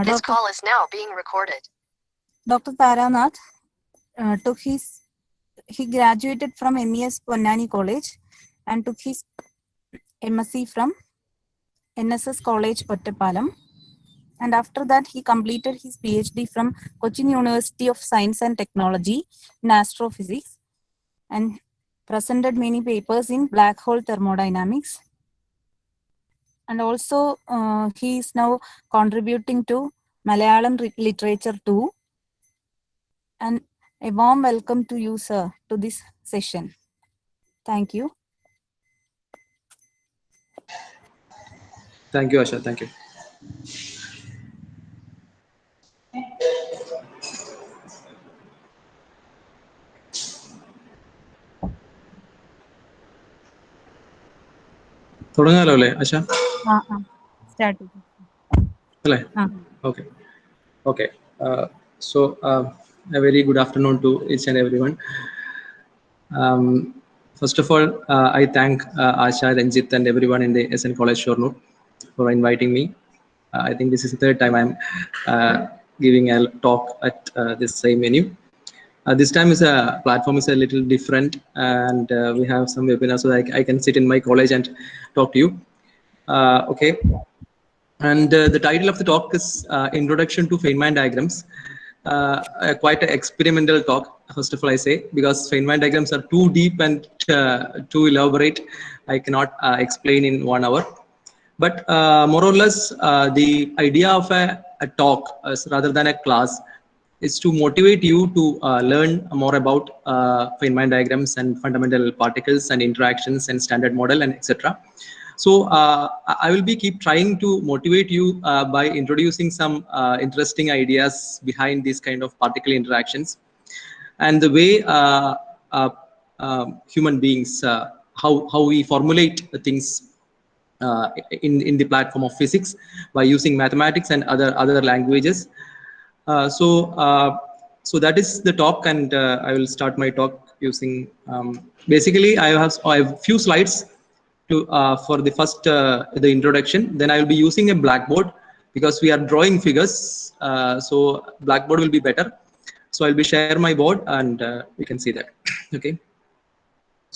This call is now being recorded. Dr. Taranath he graduated from MES Ponnani College and took his MSc from NSS College, Ottapalam. And after that, he completed his PhD from Cochin University of Science and Technology in Astrophysics and presented many papers in black hole thermodynamics. And also, he is now contributing to Malayalam literature too. And a warm welcome to you, sir, to this session. Thank you. Thank you, Asha. Thank you. തുടങ്ങാലോ അല്ലേ ആശ? Start. അല്ലേ? Okay. Okay. So a very good afternoon to each and everyone. First of all, I thank Asha, Ranjit, and everyone in the SN College Shornoor for inviting me. I think this is the third time I'm giving a talk at this same venue. This time platform is a little different, and we have some webinars so I can sit in my college and talk to you. Okay. And the title of the talk is Introduction to Feynman Diagrams. Quite an experimental talk, first of all, I say, because Feynman diagrams are too deep and too elaborate. I cannot explain in 1 hour. But more or less, the idea of a talk rather than a class is to motivate you to learn more about Feynman diagrams and fundamental particles and interactions and standard model and etc. So I will keep trying to motivate you by introducing some interesting ideas behind these kind of particle interactions and the way human beings, how we formulate things in the platform of physics by using mathematics and other languages. So that is the talk, and I will start my talk using basically I have few slides to for the first the introduction. Then I will be using a blackboard because we are drawing figures, so blackboard will be better. So I'll be share my board and we can see that. Okay,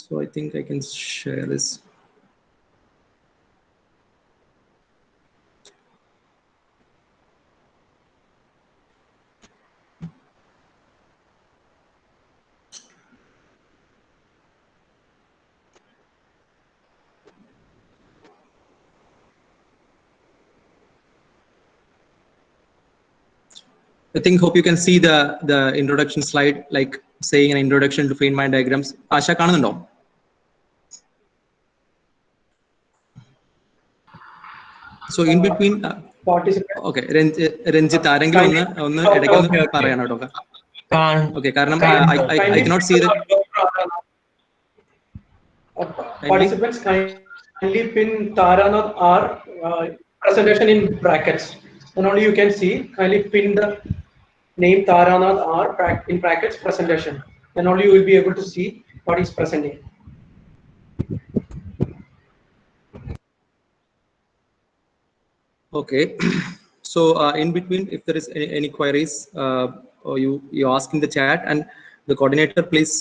so I think I can share this. I think hope you can see the introduction slide, like saying an introduction to Feynman diagrams. Asha കാണുന്നുണ്ടോ? So in between okay, Ranjit ആരെങ്കിലും ഒന്ന് ഇടയ്ക്ക് പറയണം കേട്ടോ. Okay, കാരണം I cannot see the participants. Kindly pin Taranath R presentation in brackets. Then only you can see. Kindly pin the name Taranath R in brackets presentation. Then only you will be able to see what is presenting. Okay. So in between, if there is any queries, or you ask in the chat, and the coordinator please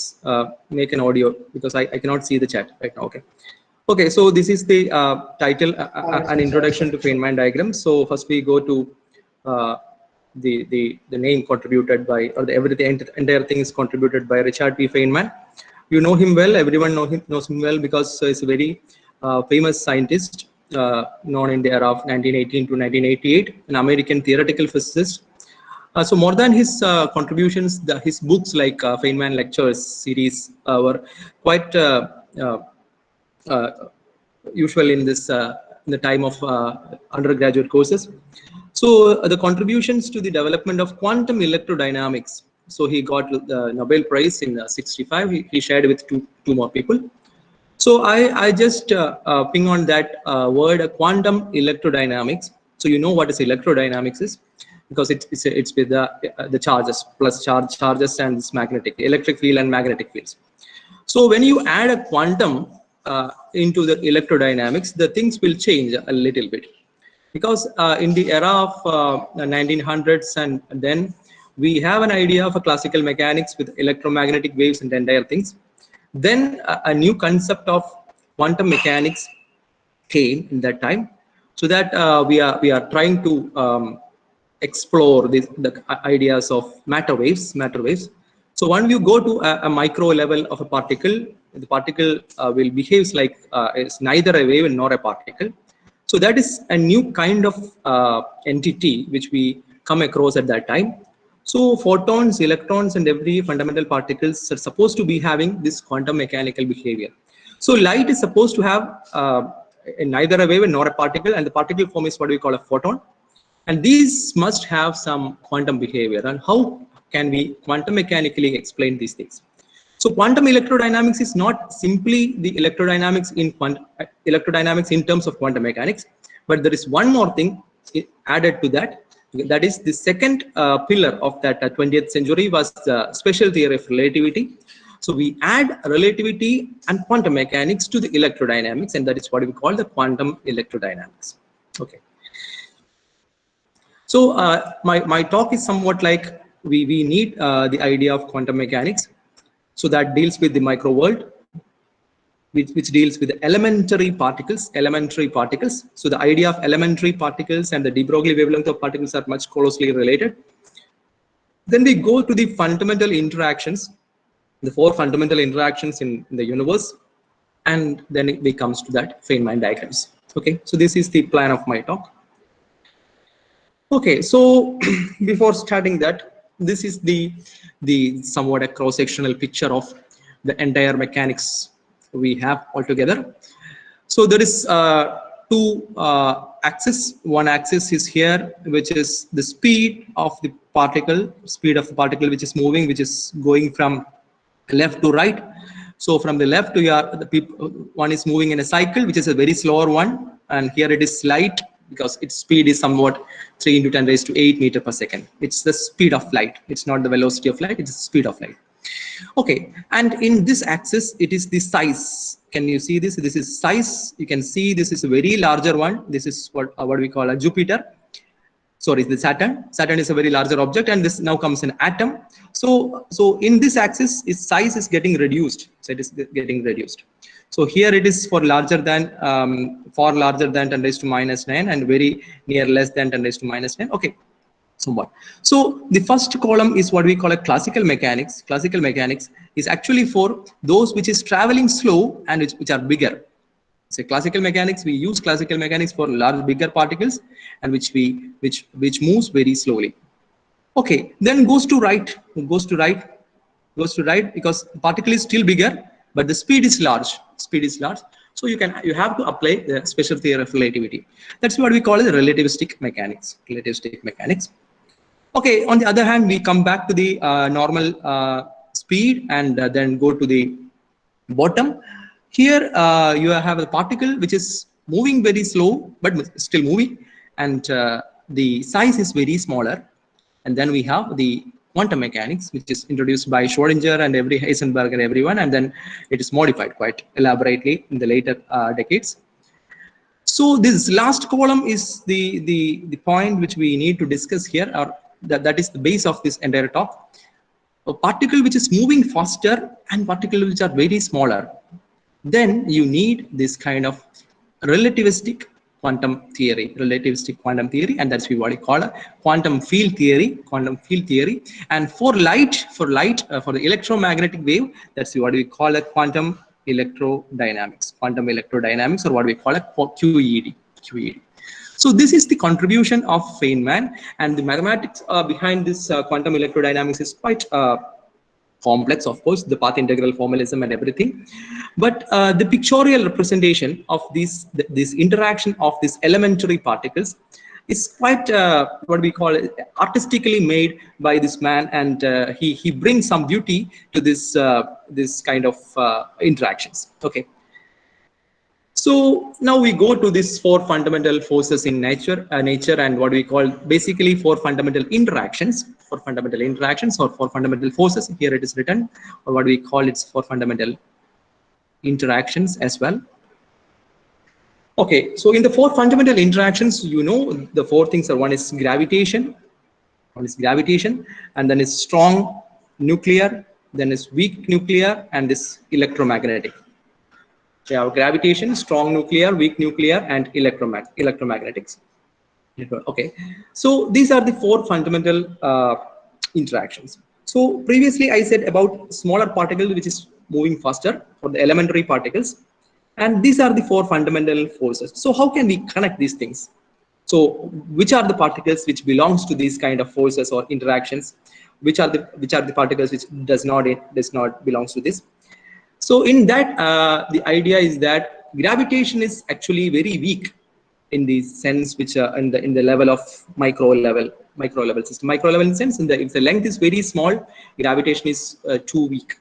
make an audio because I cannot see the chat right now. Okay. Okay, so this is the title, an introduction to Feynman diagrams. So first we go to the name contributed by, or the entire thing is contributed by Richard P. Feynman. You know him well. Everyone knows him well because he's a very famous scientist, known in the era of 1918 to 1988, an American theoretical physicist. So more than his contributions, his books like Feynman Lectures series were quite usual in this in the time of undergraduate courses. So the contributions to the development of quantum electrodynamics. So he got the Nobel Prize in 65. He shared with two more people. So I just ping on that word quantum electrodynamics. So you know what is electrodynamics is, because it's with the charges plus charges and this magnetic electric field and magnetic fields. So when you add a quantum into the electrodynamics, the things will change a little bit. because in the era of 1900s and then we have an idea of a classical mechanics with electromagnetic waves and entire things. Then a new concept of quantum mechanics came in that time, so that we are trying to explore the ideas of matter waves. So when you go to a micro level of a particle, the particle will behave like it's neither a wave nor a particle. So that is a new kind of entity which we come across at that time. So photons, electrons, and every fundamental particles are supposed to be having this quantum mechanical behavior. So light is supposed to have neither a wave nor a particle, and the particle form is what we call a photon. And these must have some quantum behavior. And how can we quantum mechanically explain these things? So quantum electrodynamics is not simply the electrodynamics in terms of quantum mechanics, but there is one more thing added to that. That is the second pillar of that 20th century was the special theory of relativity. So we add relativity and quantum mechanics to the electrodynamics, and that is what we call the quantum electrodynamics. Okay. So my talk is somewhat like we need the idea of quantum mechanics. So that deals with the micro world, which deals with the elementary particles. So the idea of elementary particles and the de Broglie wavelength of particles are much closely related. Then we go to the fundamental interactions, the 4 fundamental interactions in the universe, and then it becomes to that Feynman diagrams. Okay, so this is the plan of my talk. Okay, so before starting that, this is the somewhat a cross-sectional picture of the entire mechanics we have altogether. So there is 2 axes. One axis is here, which is the speed of the particle, which is moving, which is going from left to right. So from the left to one is moving in a cycle, which is a very slower one, and here it is light, because its speed is somewhat 3 × 10⁸ meter per second. It's the speed of light. It's not the velocity of light, it's the speed of light. Okay, and in this axis, it is the size. Can you see this? This is size. You can see this is a very larger one. This is what we call a Jupiter. Sorry, the Saturn. Saturn is a very larger object, and this now comes an atom. So in this axis, its size is getting reduced. So it is getting reduced. So here it is far larger than 10⁻⁹ and very near less than 10⁻⁹. Okay, somewhat. So the first column is what we call a classical mechanics. Classical mechanics is actually for those which is traveling slow and which are bigger. So classical mechanics, we use classical mechanics for bigger particles and which moves very slowly. Okay, then goes to right because particle is still bigger, but the speed is large. So you have to apply the special theory of relativity. That's what we call the relativistic mechanics. Okay, on the other hand, we come back to the normal speed and then go to the bottom. Here you have a particle which is moving very slow, but still moving, and the size is very smaller. And then we have the quantum mechanics, which is introduced by Schrödinger and Heisenberg and everyone, and then it is modified quite elaborately in the later decades. So this last column is the point which we need to discuss here, or that is the base of this entire talk. A particle which is moving faster and particles which are very smaller. Then you need this kind of relativistic quantum theory, and that's what we call a quantum field theory. And for the electromagnetic wave, that's what we call a quantum electrodynamics, or what we call a QED. So this is the contribution of Feynman, and the mathematics behind this quantum electrodynamics is quite complex, of course, the path integral formalism and everything. But the pictorial representation of this interaction of these elementary particles is quite what we call artistically made by this man, and he brings some beauty to this kind of interactions. Okay. So now we go to these 4 fundamental forces in nature, and what we call basically 4 fundamental interactions, or 4 fundamental forces. Here it is written, or what we call its 4 fundamental interactions as well. Okay, so in the four fundamental interactions, you know, the four things are: one is gravitation, and then is strong nuclear, then is weak nuclear, and is electromagnetic. So you have gravitation, strong nuclear, weak nuclear, and electromagnetics. Okay, so these are the four fundamental interactions. So previously I said about smaller particle which is moving faster for the elementary particles, and these are the four fundamental forces. So how can we connect these things? So which are the particles which belongs to these kind of forces or interactions? Which are the particles which does not belongs to this? So in that, the idea is that gravitation is actually very weak in the sense which in the level of micro level system. Micro level in the sense, if the length is very small, gravitation is too weak.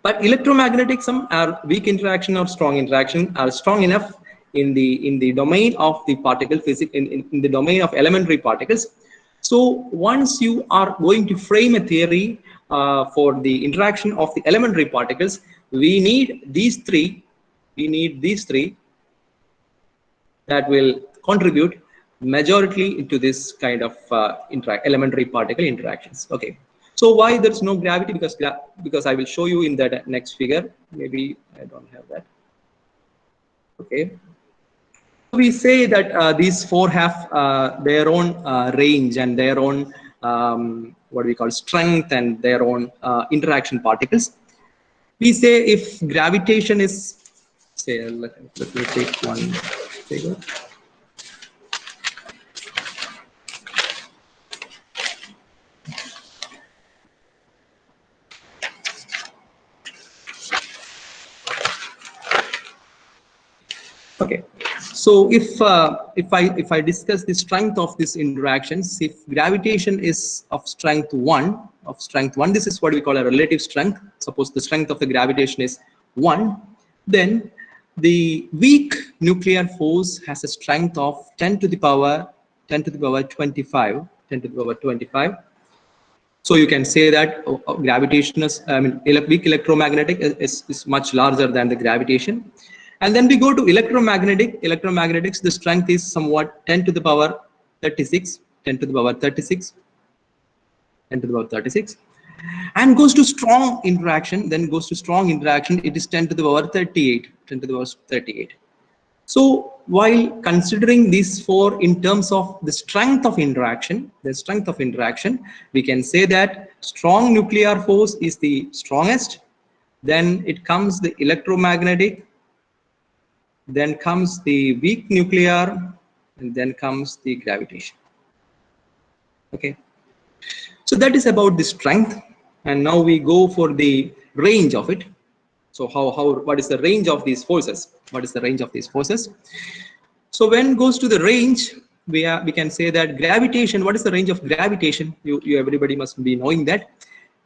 But electromagnetic, some are weak interaction or strong interaction are strong enough in the domain of the particle physics, in the domain of elementary particles. So once you are going to frame a theory for the interaction of the elementary particles, we need these three. That will contribute majority into this kind of elementary particle interactions. Okay, so why there's no gravity? Because I will show you in that next figure. Maybe I don't have that. Okay, we say that these four have their own range and their own what we call strength and their own interaction particles. We say if gravitation is, say, let me take one figure. Okay, so if I discuss the strength of these interactions, if gravitation is of strength one, this is what we call a relative strength. Suppose the strength of the gravitation is 1, then the weak nuclear force has a strength of 10 to the power 25. So you can say that gravitation is, weak electromagnetic is much larger than the gravitation. And then we go to electromagnetics, the strength is somewhat 10 to the power 36, and goes to strong interaction, it is 10 to the power 38. So while considering these four in terms of the strength of interaction, we can say that strong nuclear force is the strongest, then it comes the electromagnetic, then comes the weak nuclear, and then comes the gravitation. Okay, so that is about the strength, and now we go for the range of it. So what is the range of these forces? So when it goes to the range, we can say that gravitation, what is the range of gravitation? You everybody must be knowing that.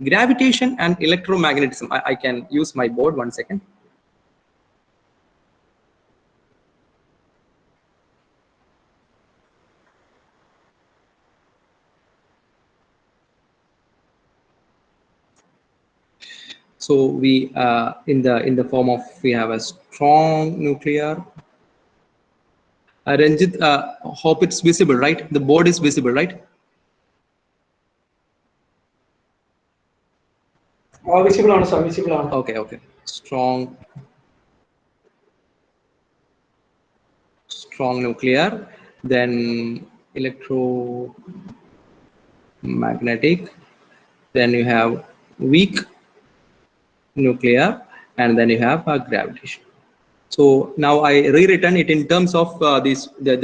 Gravitation and electromagnetism, I can use my board, 1 second. So we in the form of, we have a strong nuclear. Ranjit, hope it's visible, right? The board is visible, right? Visible on, sir. Visible on. Okay. Strong nuclear, then electromagnetic, then you have weak nuclear, and then you have gravitation. So now I rewritten it in terms of the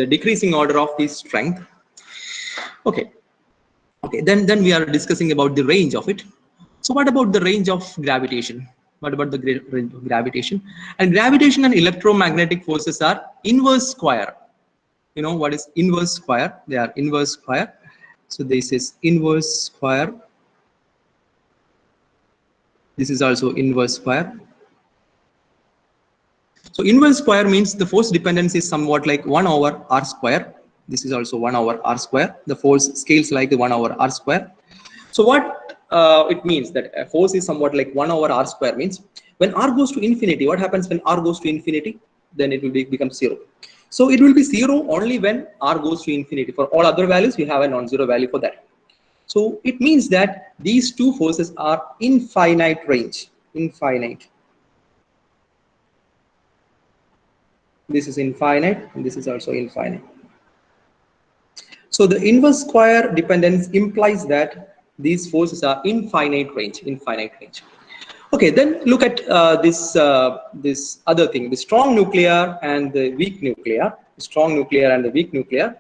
decreasing order of the strength. Okay, then we are discussing about the range of it. So what about the range of gravitation? And gravitation and electromagnetic forces are inverse square. You know what is inverse square? They are inverse square. So this is inverse square. This is also inverse square. So inverse square means the force dependence is somewhat like 1 over r square. This is also 1 over r square. The force scales like the 1 over r square. So what it means that a force is somewhat like 1 over r square means when r goes to infinity, what happens when r goes to infinity? then it will become 0. So it will be 0 only when r goes to infinity. For all other values, we have a non-zero value for that. So it means that these two forces are infinite range, infinite. This is infinite, and this is also infinite. So the inverse square dependence implies that these forces are infinite range, infinite range. Okay, then look at this other thing, the strong nuclear and the weak nuclear. Strong nuclear and the weak nuclear.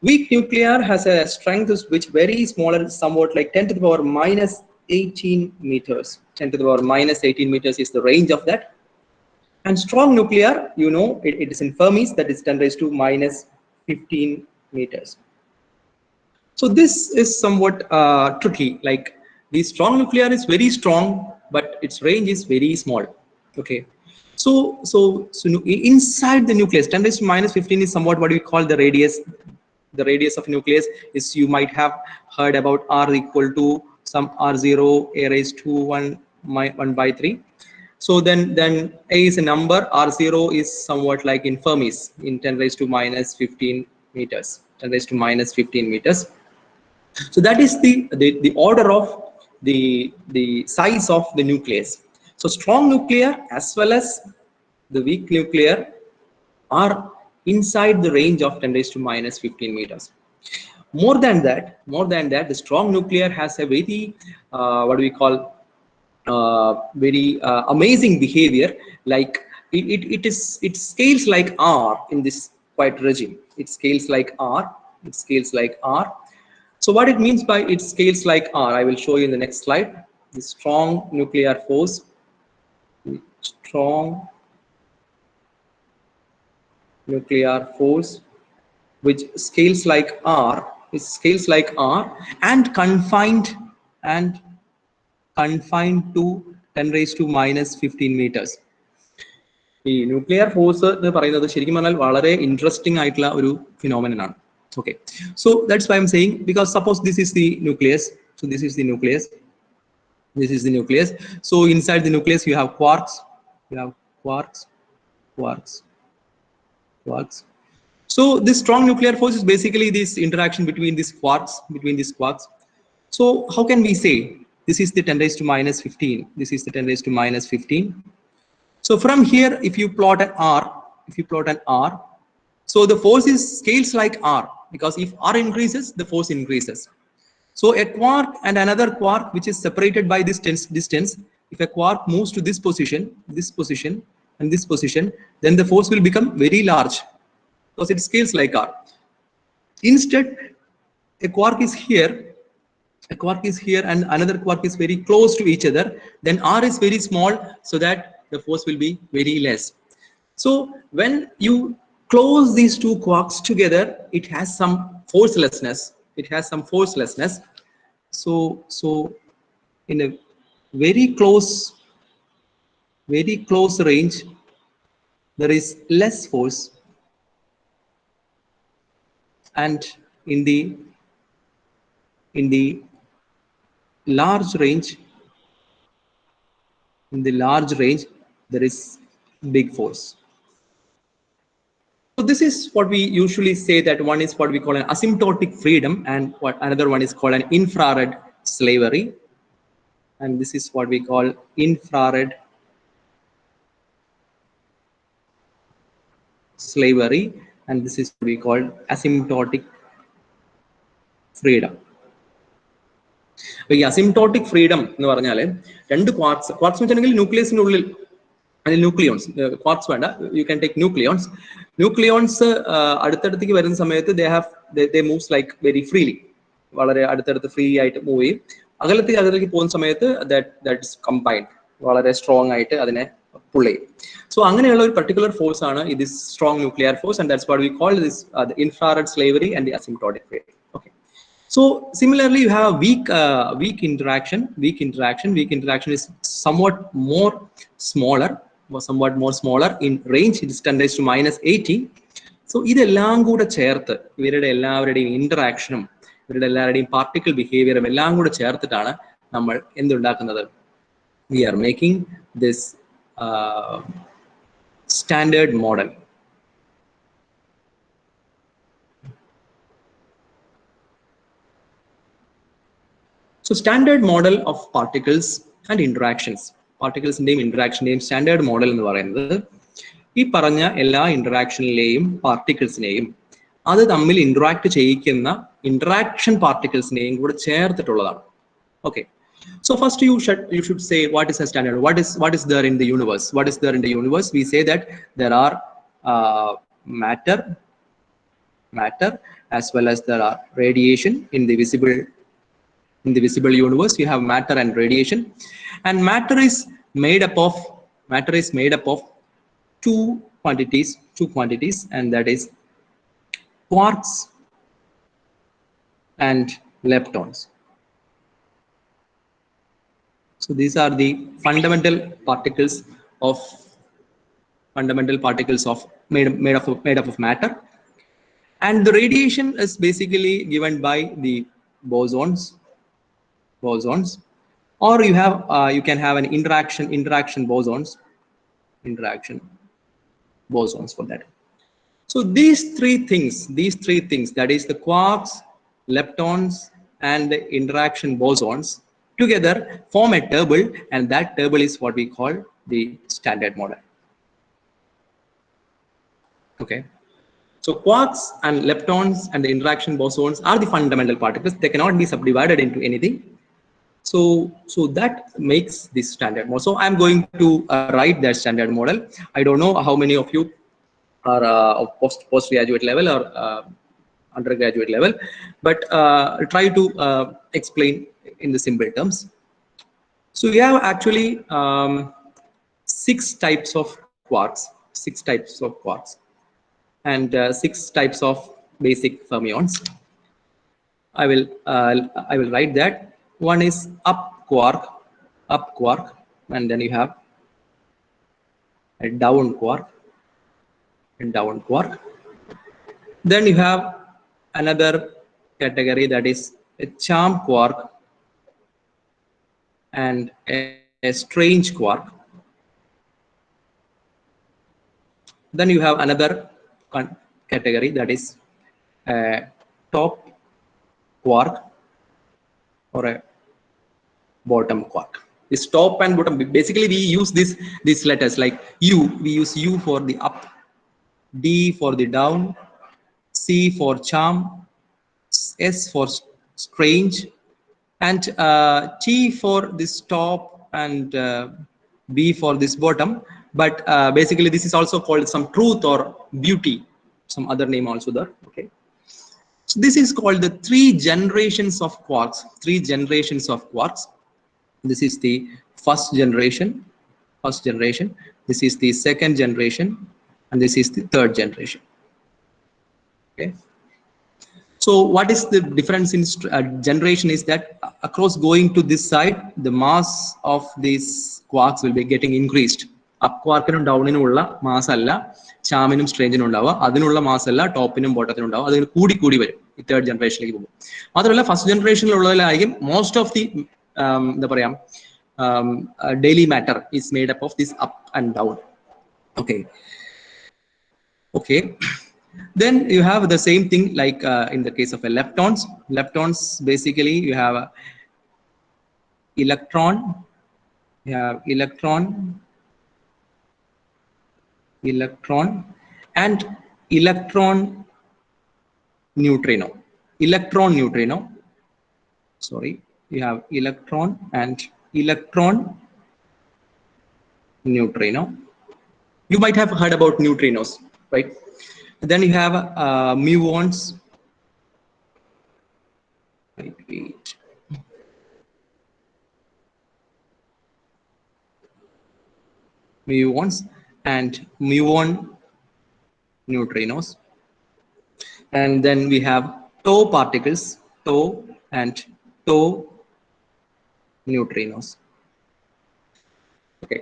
Weak nuclear has a strength which very smaller, somewhat like 10 to the power minus 18 meters. 10 to the power minus 18 meters is the range of that. And strong nuclear, you know, it is in Fermi's, that is 10 raised to minus 15 meters. So this is somewhat tricky. Like the strong nuclear is very strong, but its range is very small. Okay. So inside the nucleus, 10 raised to minus 15 is somewhat what we call the radius. The radius of nucleus is, you might have heard about r equal to some r0 a raised to 1 by 3. So then a is a number, r0 is somewhat like in Fermi's, in 10 raised to minus 15 meters, 10 raised to minus 15 meters. So that is the order of the size of the nucleus. So strong nuclear as well as the weak nuclear are inside the range of 10 raised to minus 15 meters. More than that, the strong nuclear has a very what do we call very amazing behavior. Like it scales like r in this quiet regime. It scales like r. It scales like r. So what it means by it scales like r, I will show you in the next slide. The strong nuclear force, strong nuclear force, which scales like r, and confined to 10 raised to minus 15 meters. The nuclear force എന്ന് പറയുന്നത് ശരിക്കും പറഞ്ഞാൽ വളരെ interesting ആയിട്ടുള്ള ഒരു phenomenon ആണ്. Okay, so that's why I'm saying, because suppose this is the nucleus, so this is the nucleus, this is the nucleus. So inside the nucleus you have quarks, quarks. So this strong nuclear force is basically this interaction between these quarks, So how can we say this is the 10 raised to minus 15, this is the 10 raised to minus 15. So from here, if you plot an r, so the force is scales like r, because if r increases, the force increases. So a quark and another quark which is separated by this distance, if a quark moves to this position and this position, then the force will become very large because it scales like r. Instead, a quark is here and another quark is very close to each other, then r is very small, so that the force will be very less. So when you close these two quarks together, it has some forcelessness. So in a very close range, there is less force, and in the large range, there is big force. So this is what we usually say, that one is what we call an asymptotic freedom, and what another one is called an infrared slavery, and this is what we call infrared slavery, and this is what we call asymptotic freedom. ഈ asymptotic freedom എന്ന് പറഞ്ഞാൽ രണ്ട് quarks എന്ന് വെച്ചിട്ടുണ്ടെങ്കിൽ ന്യൂക്ലിയസിന്റെ ഉള്ളിൽ nucleons, quarks വേണ്ട, you can take nucleons അടുത്തടുത്തേക്ക് വരുന്ന സമയത്ത് ദേ മൂവ്സ് ലൈക്ക് വെരി ഫ്രീലി, വളരെ അടുത്തടുത്ത് ഫ്രീ ആയിട്ട് മൂവ് ചെയ്യും. അകലത്തേക്ക് പോകുന്ന സമയത്ത് ദാറ്റ്സ് കമ്പൈൻഡ്, വളരെ സ്ട്രോങ് ആയിട്ട് അതിനെ പുൾ ചെയ്യും. സോ അങ്ങനെയുള്ള ഒരു പർട്ടിക്കുലർ ഫോഴ്സ് ആണ് ഇത് strong nuclear force, and that's what we call this infrared slavery and the asymptotic freedom. Okay. So similarly, you have weak interaction. Weak interaction is somewhat more smaller in range. It is 10 raised to minus 18. So ഇതെല്ലാം കൂടെ ചേർത്ത് ഇവരുടെ എല്ലാവരുടെയും ഇന്ററാക്ഷനും ഇവരുടെ എല്ലാവരുടെയും particle ബിഹേവിയറും എല്ലാം കൂടെ ചേർത്തിട്ടാണ് നമ്മൾ എന്തുണ്ടാക്കുന്നത്? We are making this standard model. So standard model of particles and interactions. Particles name interaction name standard model എന്ന് പറയുന്നത് ഈ പറഞ്ഞ എല്ലാ ഇന്ററാക്ഷനിലെയും പാർട്ടിക്കിൾസിനെയും അത് തമ്മിൽ ഇന്ററാക്ട് ചെയ്യിക്കുന്ന ഇന്ററാക്ഷൻ പാർട്ടിക്കിൾസിനെയും കൂടെ ചേർത്തിട്ടുള്ളതാണ്. Okay. So first you should say what is a standard, what is there in the universe. What is there in the universe? We say that there are matter as well as there are radiation in the visible universe. You have matter and radiation, and matter is made up of two quantities, and that is quarks and leptons. So these are the fundamental particles of made up of matter, and the radiation is basically given by the bosons, or you can have an interaction bosons for that. So these three things, that is the quarks, leptons, and the interaction bosons together form a table, and that table is what we call the standard model. Okay. So quarks and leptons and the interaction bosons are the fundamental particles. They cannot be subdivided into anything. So that makes this standard model. So I'm going to write that standard model. I don't know how many of you are of postgraduate level or undergraduate level, but try to explain in the simple terms. So we have actually 6 types of quarks, and 6 types of basic fermions. I will write that. One is up quark, and then you have a down quark. Then you have another category, that is a charm quark and a strange quark. Then you have another category, that is a top quark or a bottom quark. This top and bottom, basically we use these letters like U. We use U for the up, D for the down, C for charm, S for strange, and T for this top, and B for this bottom. But basically this is also called some truth or beauty, some other name also there. Okay. So this is called the 3 generations of quarks. This is the first generation. This is the second generation, and this is the third generation. Okay. So what is the difference in generation is that across going to this side, the mass of these quarks will be getting increased. Up quarkinum downinum ulla mass alla charminum strangeനും ഉണ്ടാവുക, അതിനുള്ള mass അല്ല ടോപ്പിനും ബോട്ടത്തിനും ഉണ്ടാവുക. അത് കൂടി വരും ഈ third ജനറേഷനിലേക്ക് പോകും. മാത്രമല്ല ഫസ്റ്റ് ജനറേഷനിലുള്ളതിലായിരിക്കും മോസ്റ്റ് ഓഫ് ദി എന്താ പറയാ daily matter is made up of this up and down. Okay. Then you have the same thing like in the case of a leptons. Basically you have a electron, and electron neutrino. Sorry, you have electron and electron neutrino. You might have heard about neutrinos, right? Then you have muons. Wait. Muons and muon neutrinos. And then we have tau particles, tau and tau neutrinos. Okay.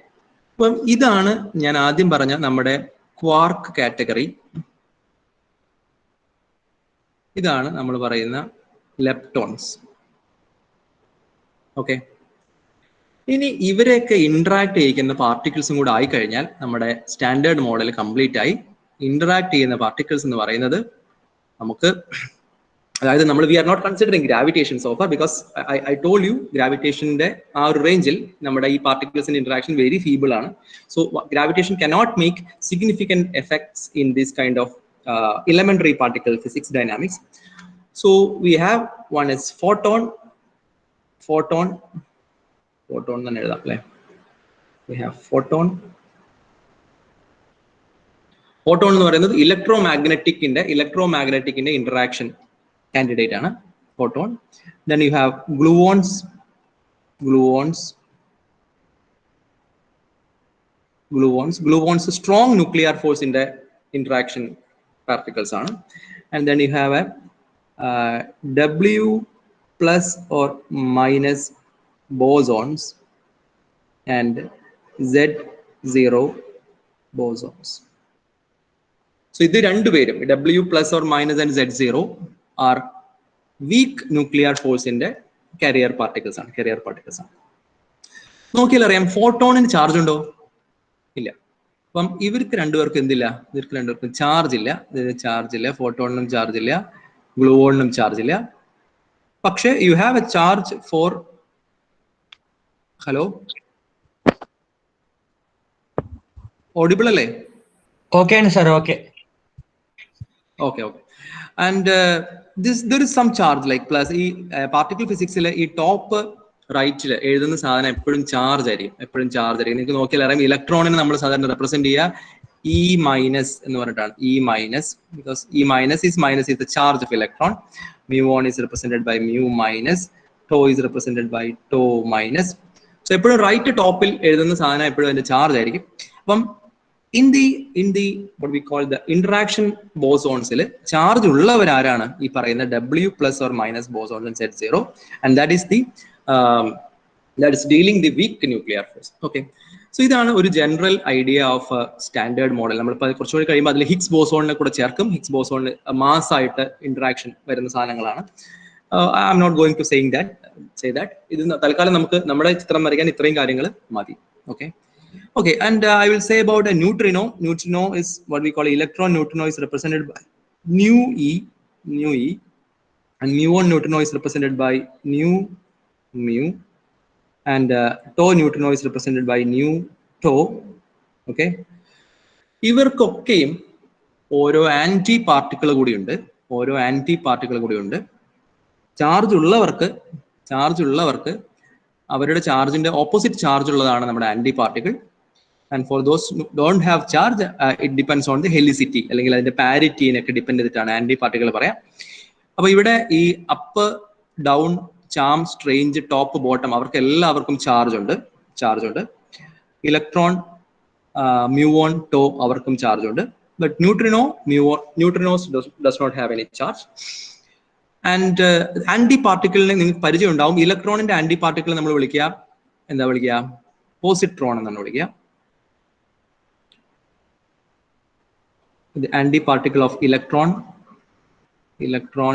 അപ്പം ഇതാണ് ഞാൻ ആദ്യം പറഞ്ഞ നമ്മുടെ quark category. ഇതാണ് നമ്മൾ പറയുന്ന leptons. Okay. ഇനി ഇവരെയൊക്കെ ഇന്ററാക്ട് ചെയ്യിക്കുന്ന പാർട്ടിക്കിൾസും കൂടെ ആയി കഴിഞ്ഞാൽ നമ്മുടെ സ്റ്റാൻഡേർഡ് മോഡൽ കംപ്ലീറ്റ് ആയി. ഇന്ററാക്ട് ചെയ്യുന്ന പാർട്ടിക്കിൾസ് എന്ന് പറയുന്നത് നമുക്ക്, അതായത് നമ്മൾ we are not considering gravitation so far, because I told you ഗ്രാവിറ്റേഷന്റെ ആ ഒരു റേഞ്ചിൽ നമ്മുടെ ഈ പാർട്ടിക്കിൾസിന്റെ ഇന്ററാക്ഷൻ വെരി ഫീബിൾ ആണ്. So gravitation cannot make significant effects in this kind of elementary particle physics dynamics. So we have one is photon തന്നെ എഴുതാം അല്ലേ. We have photon എന്ന് പറയുന്നത് ഇലക്ട്രോമാഗ്നറ്റിക്കിന്റെ ഇന്ററാക്ഷൻ കാൻഡിഡേറ്റ് ആണ് photon. Then you have gluons strong nuclear force in the interaction particles ആണ്. And then you have a W plus or minus bosons and Z0 bosons. So ഇത് രണ്ടുപേരും W plus or minus and Z0 are weak nuclear force in the carrier particles ആണ്. നോക്കിയാൽ അറിയാം ഫോട്ടോണിന് charge ഉണ്ടോ? ഇല്ല. അപ്പം ഇവർക്ക് രണ്ടുപേർക്കും എന്തില്ല? ഇവർക്ക് രണ്ടുപേർക്കും ചാർജ് ഇല്ല. ഫോട്ടോണിനും ചാർജ് ഇല്ല, ഗ്ലൂവോണിനും ചാർജ് ഇല്ല. പക്ഷെ you have a charge for, hello audible അല്ലേ? Okay sir, okay. And there is some charge like plus ഈ പാർട്ടിക്കിൾ ഫിസിക്സിലെ ഈ ടോപ്പ് റൈറ്റിൽ എഴുതുന്ന സാധനം എപ്പോഴും ചാർജ് ആയിരിക്കും. നിങ്ങൾക്ക് നോക്കിയാൽ അറിയാം ഇലക്ട്രോണിനെ നമ്മൾ സാധാരണ റെപ്രസെന്റ് ചെയ്യുക E minus എന്ന് പറഞ്ഞിട്ടാണ്. E minus, because E minus is the charge of electron. Mu1 is represented by mu minus, tau is represented by tau minus. So എപ്പോഴും റൈറ്റ് ടോപ്പിൽ എഴുതുന്ന സാധനം എപ്പോഴും അതിന്റെ ചാർജ് ആയിരിക്കും. അപ്പം in the what we call the interaction bosons-ൽ charge ഉള്ളവരാരാണ്? ഈ പറയുന്ന W plus or minus bosons and Z0, and that is dealing the weak nuclear force. Okay, so ഇതാണ് ഒരു general idea of standard model. നമ്മളിപ്പോൾ കുറച്ചുകൂടി കഴിയുമ്പോൾ അതിൽ ഹിഗ്സ് ബോസോണിനെ കൂടെ ചേർക്കും. ഹിഗ്സ് ബോസോണിന് മാസ് ആയിട്ട് ഇന്ററാക്ഷൻ വരുന്ന സാധനങ്ങളാണ്. I am not going to say that. ഇത് തൽക്കാലം നമുക്ക് നമ്മുടെ ചിത്രം വരയ്ക്കാൻ ഇത്രയും കാര്യങ്ങൾ മതി. Okay, and I will say about a neutrino. Neutrino is what we call electron neutrino, is represented by nu e, and muon neutrino is represented by mu, and tau neutrino is represented by nu tau. Okay, ഇവർക്കൊക്കെയും ഓരോ anti particle കൂടിയുണ്ട്. Charge ഉള്ളവർക്ക് അവരുടെ ചാർജിന്റെ opposite charge ഉള്ളതാണ് നമ്മുടെ anti particle. And for those who don't have charge, it depends on the helicity, അല്ലെങ്കിൽ അതിന്റെ പാരിറ്റിനൊക്കെ ഡിപ്പെൻഡ് ചെയ്തിട്ടാണ് ആന്റി പാർട്ടിക്കിൾ പറയാം. അപ്പൊ ഇവിടെ ഈ up down charm strange top bottom അവർക്ക് എല്ലാവർക്കും ചാർജ് ഉണ്ട്. ഇലക്ട്രോൺ മ്യൂവോൺ ടോ അവർക്കും ചാർജ് ഉണ്ട്. But neutrinos does not have any charge. And anti പാർട്ടിക്കിളിനെ നിങ്ങൾക്ക് പരിചയം ഉണ്ടാവും. ഇലക്ട്രോണിന്റെ ആന്റി പാർട്ടിക്കിൾ നമ്മൾ വിളിക്കുക പോസിട്രോൺ എന്നാണ് വിളിക്കുക. The antiparticle of electron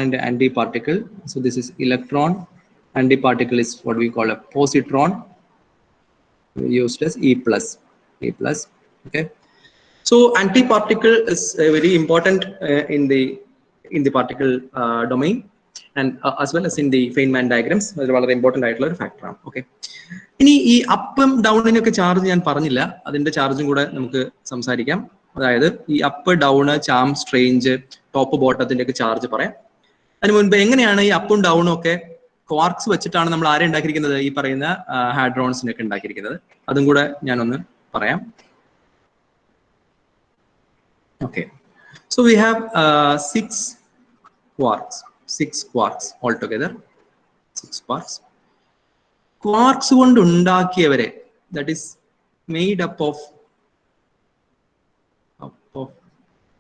in the antiparticle. So this is electron. Antiparticle is what we call a positron, used as E plus. Okay. So antiparticle is very important in the particle domain, and as well as in the Feynman diagrams. That's വളരെ important ആയിട്ടുള്ള ഒരു ഫാക്ടറാണ്. Okay. ഇനി ഈ അപ്പും ഡൗണിനൊക്കെ charge ഞാൻ പറഞ്ഞില്ല, അതിന്റെ ചാർജും കൂടെ നമുക്ക് സംസാരിക്കാം. അതായത് ഈ up down charm strange top ബോട്ടത്തിന്റെ ഒക്കെ ചാർജ് പറയാം. അതിന് മുൻപ് എങ്ങനെയാണ് ഈ അപ്പും ഡൗണും ഒക്കെ ക്വാർക്സ് വെച്ചിട്ടാണ് നമ്മൾ ആരെ ഉണ്ടാക്കിയിരിക്കുന്നത്? ഈ പറയുന്ന ഹാഡ്രോൺസിനൊക്കെ ഉണ്ടാക്കിയിരിക്കുന്നത്. അതും കൂടെ ഞാനൊന്ന് പറയാം. Okay, so we have 6 quarks altogether. 6 quarks. Quarks കൊണ്ട് ഉണ്ടാക്കിയവരെ, that is made up of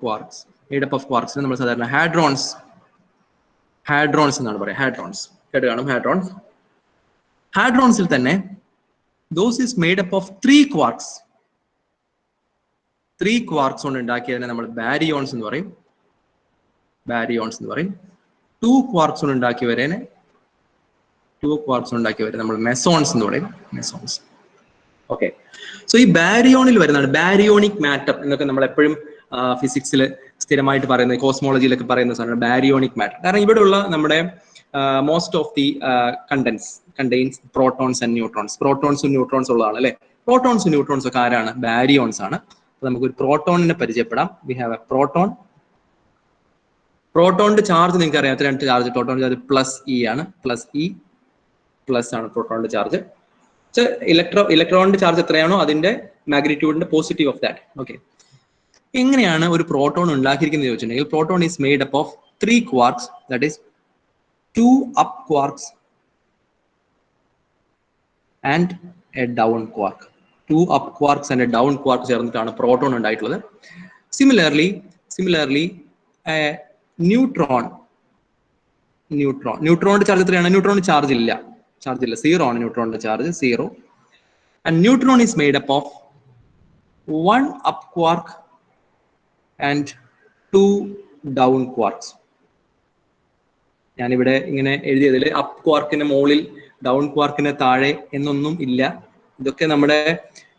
quarks. നമ്മൾ സാധാരണ ഹാഡ്രോൺസ് എന്നാണ് പറയുക. കേട്ട് കാണും ഹാഡ്രോൺസ്. ഹാഡ്രോൺസിൽ തന്നെ those is made up of 3 quarks. 3 quarks കൊണ്ട് ഉണ്ടാക്കിയതിനെ നമ്മൾ ബാരിയോൺസ് എന്ന് പറയും. 2 quarks കൊണ്ട് ഉണ്ടാക്കിയവരെ 2 quarks ഉണ്ടാക്കി വരും നമ്മൾ മെസോൺസ് എന്ന് പറയും, മെസോൺസ്. ഓക്കെ, സോ ഈ ബാരിയോണിൽ വരുന്നതാണ് ബാരിയോണിക് മാറ്റർ എന്നൊക്കെ നമ്മൾ എപ്പോഴും ഫിസിക്സിൽ സ്ഥിരമായിട്ട് പറയുന്നത്, കോസ്മോളജിയിലൊക്കെ പറയുന്ന സാധനമാണ് ബാരിയോണിക് മാറ്റർ. കാരണം ഇവിടെയുള്ള നമ്മുടെ most of the contains protons and neutrons. പ്രോട്ടോൺസും ന്യൂട്രോൺസ് ഉള്ളതാണ് അല്ലെ. പ്രോട്ടോൺസും ന്യൂട്രോൺസ് ഒക്കെ ആരാണ്? ബാരിയോൺസ് ആണ്. അപ്പൊ നമുക്കൊരു പ്രോട്ടോണിനെ പരിചയപ്പെടാം. We have a proton. പ്രോട്ടോണിന്റെ ചാർജ് നിങ്ങൾക്ക് അറിയാം, രണ്ട് ചാർജ്. പ്രോട്ടോണിന്റെ ചാർജ് പ്ലസ് ഇ ആണ്, പ്ലസ് ഇ പ്ലസ് ആണ് പ്രോട്ടോണിന്റെ ചാർജ്. ഇലക്ട്രോണിന്റെ ചാർജ് എത്രയാണോ അതിന്റെ മാഗ്നിറ്റ്യൂഡിന്റെ പോസിറ്റീവ് ഓഫ് ദാറ്റ്. ഓക്കെ, എങ്ങനെയാണ് ഒരു പ്രോട്ടോൺ ഉണ്ടാക്കിയിരിക്കുന്നത് ചോദിച്ചിട്ടുണ്ടെങ്കിൽ, proton is made up of 3 quarks, that is 2 up quarks and a down quark. 2 up quarks and a down quark ചേർന്നിട്ടാണ് പ്രോട്ടോൺ ഉണ്ടായിട്ടുള്ളത്. സിമിലർലി ന്യൂട്രോണിന്റെ ചാർജ് എത്രയാണ്? ന്യൂട്രോണിന് ചാർജ് ഇല്ല, 0 ആണ് ന്യൂട്രോണിന്റെ charge, 0. And neutron is made up of 1 up quark and 2 down quarks. ഞാനിവിടെ ഇങ്ങനെ എഴുതിയതിൽ up ക്വാർക്കിന് മുകളിൽ down ക്വാർക്കിന് താഴെ എന്നൊന്നും ഇല്ല. ഇതൊക്കെ നമ്മുടെ